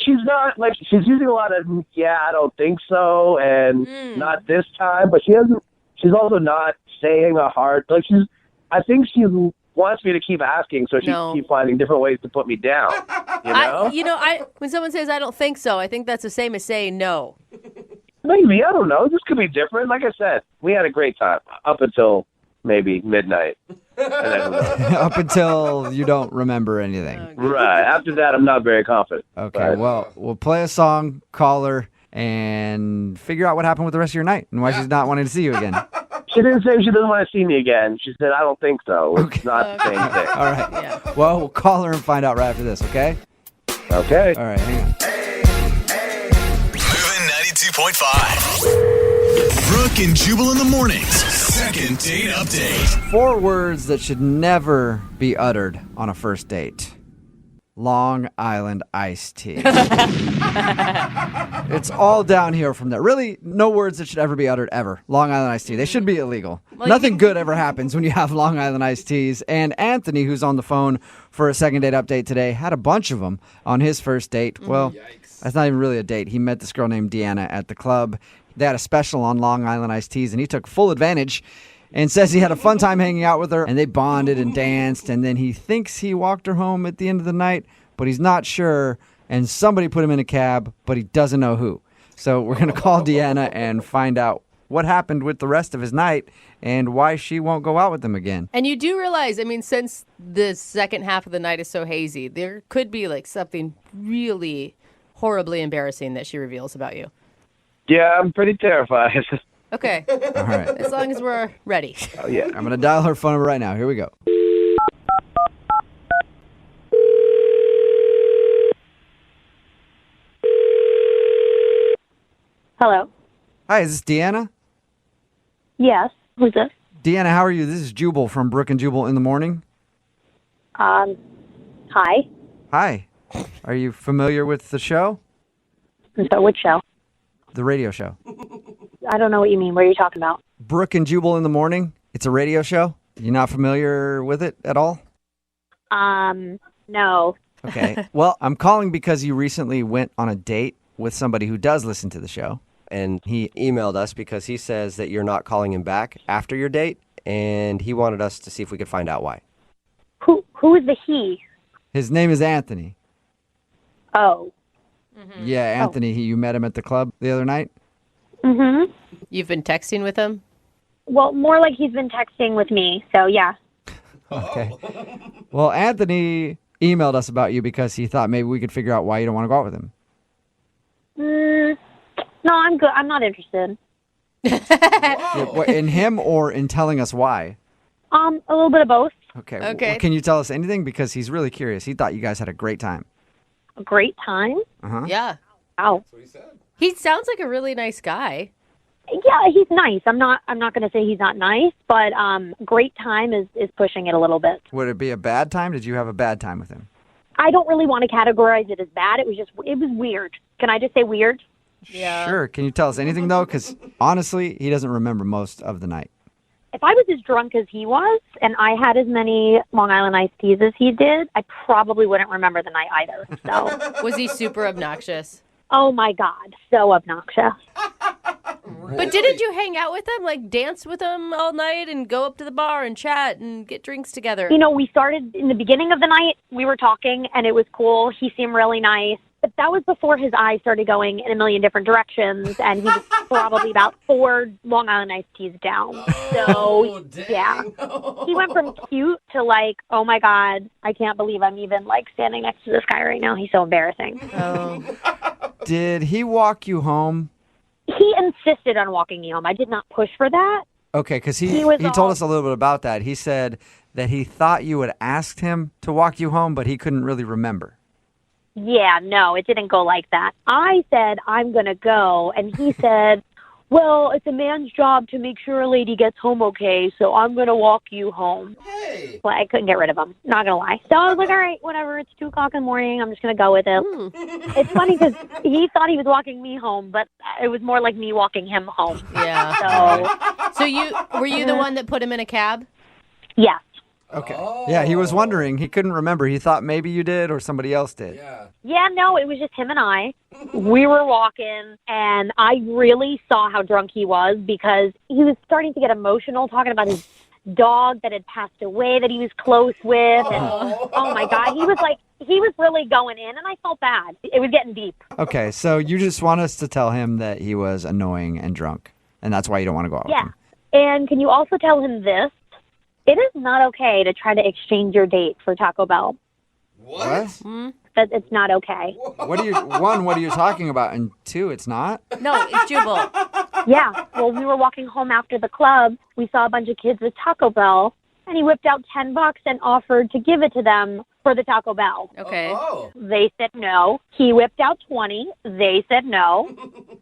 She's not, she's using a lot of, I don't think so, and not this time, but she's also not saying a hard, I think she wants me to keep asking, so she keep finding different ways to put me down, When someone says, I don't think so, I think that's the same as saying no. Maybe, I don't know, this could be different. Like I said, we had a great time up until maybe midnight. And then, Up until you don't remember anything. right, after that, I'm not very confident. Okay, well, we'll play a song, call her, and figure out what happened with the rest of your night and why she's not wanting to see you again. She didn't say she doesn't want to see me again. She said, I don't think so. It's not the same thing. All right. Well, we'll call her and find out right after this, okay? Okay. All right, hang on. Moving 92.5. Brooke and Jubal in the mornings. Second date update. 4 words that should never be uttered on a first date. Long Island iced tea. It's all down here from there. Really, no words that should ever be uttered ever. Long Island iced tea. They should be illegal. Well, Nothing good ever happens when you have Long Island iced teas. And Anthony, who's on the phone for a second date update today, had a bunch of them on his first date. Well, that's not even really a date. He met this girl named Deanna at the club. They had a special on Long Island iced teas, and he took full advantage and says he had a fun time hanging out with her, and they bonded and danced, and then he thinks he walked her home at the end of the night, but he's not sure, and somebody put him in a cab, but he doesn't know who. So we're going to call Deanna and find out what happened with the rest of his night and why she won't go out with him again. And you do realize, since the second half of the night is so hazy, there could be something really horribly embarrassing that she reveals about you. Yeah, I'm pretty terrified. Okay. All right. As long as we're ready. Oh, yeah. I'm going to dial her phone number right now. Here we go. Hello. Hi, is this Deanna? Yes. Who's this? Deanna, how are you? This is Jubal from Brooke and Jubal in the morning. Hi. Hi. Are you familiar with the show? So which show? The radio show. I don't know what you mean. What are you talking about? Brooke and Jubal in the morning. It's a radio show. You're not familiar with it at all? No. Okay. Well, I'm calling because you recently went on a date with somebody who does listen to the show. And he emailed us because he says that you're not calling him back after your date, and he wanted us to see if we could find out why. Who is the he? His name is Anthony. Oh. Yeah, Anthony. You met him at the club the other night? Mm-hmm. You've been texting with him? Well, more like he's been texting with me, so yeah. Okay. Well, Anthony emailed us about you because he thought maybe we could figure out why you don't want to go out with him. No, I'm good. I'm not interested. In him or in telling us why? A little bit of both. Okay. Well, can you tell us anything? Because he's really curious. He thought you guys had a great time. A great time? Uh-huh. Yeah. Wow. He sounds like a really nice guy. Yeah, he's nice. I'm not going to say he's not nice, but great time is pushing it a little bit. Would it be a bad time? Did you have a bad time with him? I don't really want to categorize it as bad. It was weird. Can I just say weird? Yeah. Sure. Can you tell us anything, though? Because honestly, he doesn't remember most of the night. If I was as drunk as he was and I had as many Long Island iced teas as he did, I probably wouldn't remember the night either. So, Was he super obnoxious? oh my God, so obnoxious. But didn't you hang out with him, like dance with him all night and go up to the bar and chat and get drinks together? You know, we started in the beginning of the night, we were talking and it was cool. He seemed really nice. But that was before his eyes started going in a million different directions, and he was probably about 4 Long Island iced teas down. So, yeah. He went from cute to like, oh my God, I can't believe I'm even like standing next to this guy right now. He's so embarrassing. Oh. Did he walk you home? He insisted on walking me home. I did not push for that. Okay, because he He told us a little bit about that. He said that he thought you had asked him to walk you home, but he couldn't really remember. Yeah, no, it didn't go like that. I said, I'm going to go. And he said, well, it's a man's job to make sure a lady gets home okay, so I'm going to walk you home. Hey. Well, I couldn't get rid of him, not going to lie. So I was like, all right, whatever, it's 2 o'clock in the morning, I'm just going to go with it. It's funny because he thought he was walking me home, but it was more like me walking him home. Yeah. So were you the one that put him in a cab? Yeah. Okay. Yeah, he was wondering. He couldn't remember. He thought maybe you did or somebody else did. Yeah, no, it was just him and I. We were walking, and I really saw how drunk he was because he was starting to get emotional, talking about his dog that had passed away that he was close with. And oh my God, he was really going in, and I felt bad. It was getting deep. Okay, so you just want us to tell him that he was annoying and drunk, and that's why you don't want to go out with Yeah. him. And can you also tell him this? It is not okay to try to exchange your date for Taco Bell. What? That it's not okay. What are you talking about? And 2, it's not? No, it's Jubal. Yeah. Well, we were walking home after the club. We saw a bunch of kids with Taco Bell, and he whipped out $10 and offered to give it to them for the Taco Bell. Okay. They said no. He whipped out 20. They said no.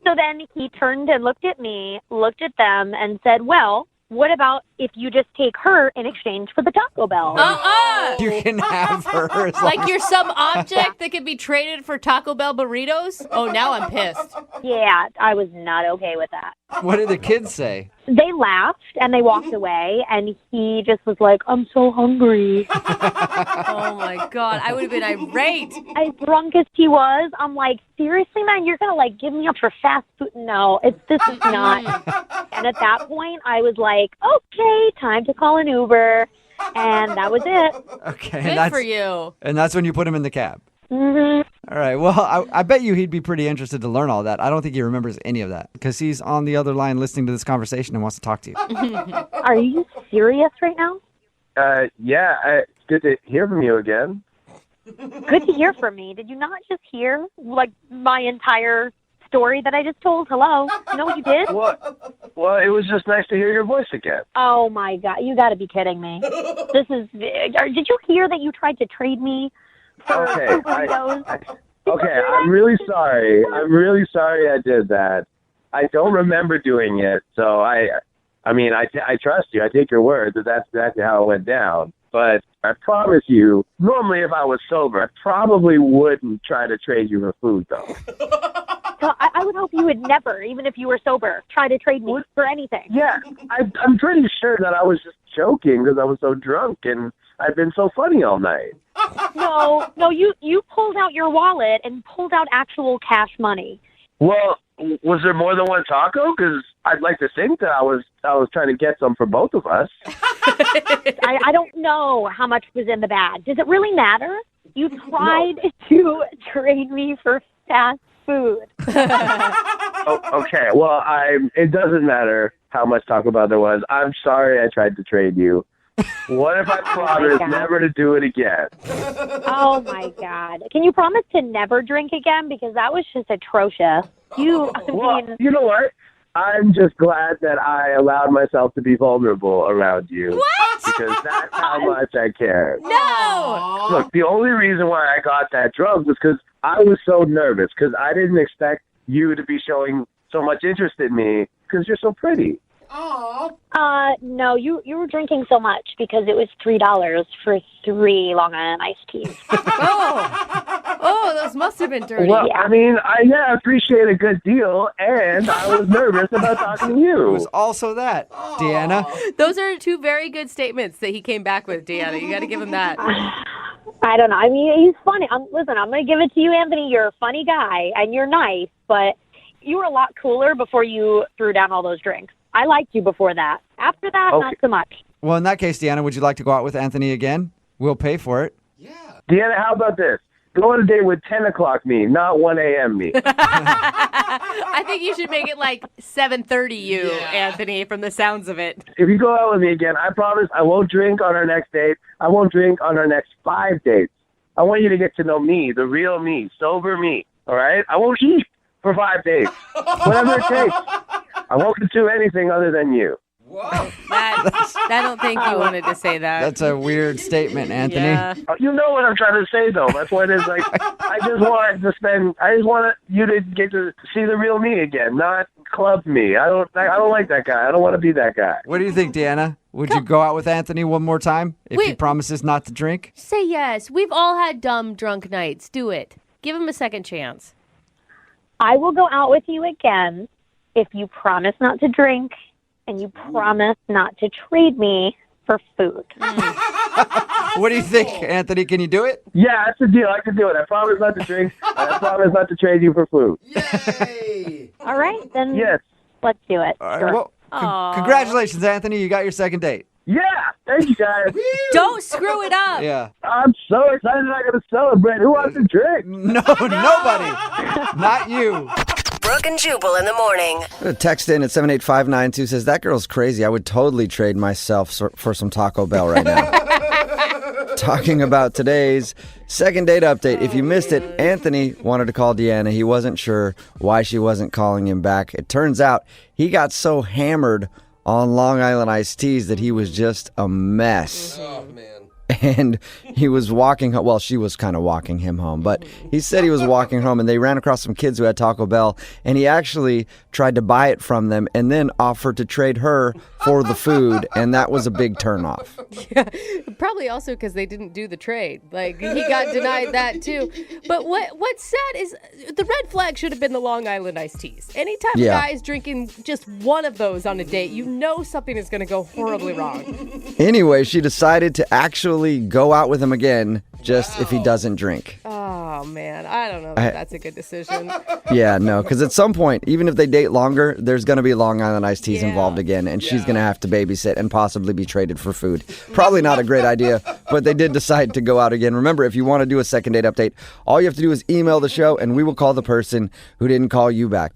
So then he turned and looked at me, looked at them, and said, well, what about if you just take her in exchange for the Taco Bell? You can have her. as Like long- you're some object that could be traded for Taco Bell burritos? Oh, now I'm pissed. Yeah, I was not okay with that. What did the kids say? They laughed and they walked away, and he just was like, I'm so hungry. Oh, my God. I would have been irate. As drunk as he was, I'm like, seriously, man, you're going to, like, give me up for fast food? No, this is not. And at that point, I was like, okay, time to call an Uber. And that was it. Okay. Good for you. And that's when you put him in the cab. Mm-hmm. All right. Well, I bet you he'd be pretty interested to learn all that. I don't think he remembers any of that because he's on the other line listening to this conversation and wants to talk to you. Are you serious right now? Yeah, it's good to hear from you again. Good to hear from me. Did you not just hear, like, my entire story that I just told? Hello? You know what you did? Well, it was just nice to hear your voice again. Oh, my God. You got to be kidding me. Did you hear that you tried to trade me for burritos? Okay, I'm really sorry. I did that. I don't remember doing it, so I trust you. I take your word that that's exactly how it went down. But I promise you, normally if I was sober, I probably wouldn't try to trade you for food, though. So I would hope you would never, even if you were sober, try to trade me for anything. Yeah, I'm pretty sure that I was just joking because I was so drunk and I've been so funny all night. No, you pulled out your wallet and pulled out actual cash money. Well, was there more than one taco? Because I'd like to think that I was trying to get some for both of us. I don't know how much was in the bag. Does it really matter? You tried to trade me for fast food. Okay, well, it doesn't matter how much Taco Bell there was. I'm sorry I tried to trade you. What if I promise never to do it again? Oh, my God. Can you promise to never drink again? Because that was just atrocious. You know what? I'm just glad that I allowed myself to be vulnerable around you. What? Because that's how much I care. No! Look, the only reason why I got that drunk was because I was so nervous, because I didn't expect you to be showing so much interest in me, because you're so pretty. No, you were drinking so much because it was $3 for 3 Long Island iced teas. Oh, those must have been dirty. Well, I mean, I appreciate a good deal, and I was nervous about talking to you. It was also that, Deanna. Those are two very good statements that he came back with, Deanna. You got to give him that. I don't know. I mean, he's funny. Listen, I'm going to give it to you, Anthony. You're a funny guy, and you're nice, but you were a lot cooler before you threw down all those drinks. I liked you before that. After that, not so much. Well, in that case, Deanna, would you like to go out with Anthony again? We'll pay for it. Deanna, how about this? Go on a date with 10 o'clock me, not 1 a.m. me. I think you should make it like 7:30 you, Anthony, from the sounds of it. If you go out with me again, I promise I won't drink on our next date. I won't drink on our next 5 dates. I want you to get to know me, the real me, sober me, all right? I won't eat for 5 days, whatever it takes. I won't do anything other than you. I don't think you wanted to say that. That's a weird statement, Anthony. Yeah. You know what I'm trying to say, though. My point is, like, I just want you to get to see the real me again, not club me. I don't like that guy. I don't want to be that guy. What do you think, Deanna? Would you go out with Anthony one more time if he promises not to drink? Say yes. We've all had dumb drunk nights. Do it. Give him a second chance. I will go out with you again if you promise not to drink and you promise not to trade me for food. What do you think, Anthony? Can you do it? Yeah, that's the deal. I can do it. I promise not to drink, and I promise not to trade you for food. All right, then Yes. let's do it. All right, Sure. well, congratulations, Anthony. You got your second date. Yeah, thank you, guys. Don't screw it up. Yeah. I'm so excited I got to celebrate. Who wants to drink? No, nobody. Not you. Brooke and Jubal in the morning. A text in at 78592 says, that girl's crazy. I would totally trade myself for some Taco Bell right now. Talking about today's second date update. If you missed it, Anthony wanted to call Deanna. He wasn't sure why she wasn't calling him back. It turns out he got so hammered on Long Island iced teas that he was just a mess. Oh, man. And he was walking home. Well, she was kind of walking him home, but he said he was walking home and they ran across some kids who had Taco Bell, and he actually tried to buy it from them and then offered to trade her for the food, and that was a big turnoff. Yeah, probably also because they didn't do the trade. Like, he got denied that too. But what's sad is the red flag should have been the Long Island iced teas. Anytime a guy is drinking just one of those on a date, you know something is going to go horribly wrong. Anyway, she decided to actually go out with him again just if he doesn't drink. Oh, man. I don't know if that's a good decision. Yeah, no, because at some point, even if they date longer, there's going to be Long Island iced teas involved again, and she's going to have to babysit and possibly be traded for food. Probably not a great idea, but they did decide to go out again. Remember, if you want to do a second date update, all you have to do is email the show, and we will call the person who didn't call you back.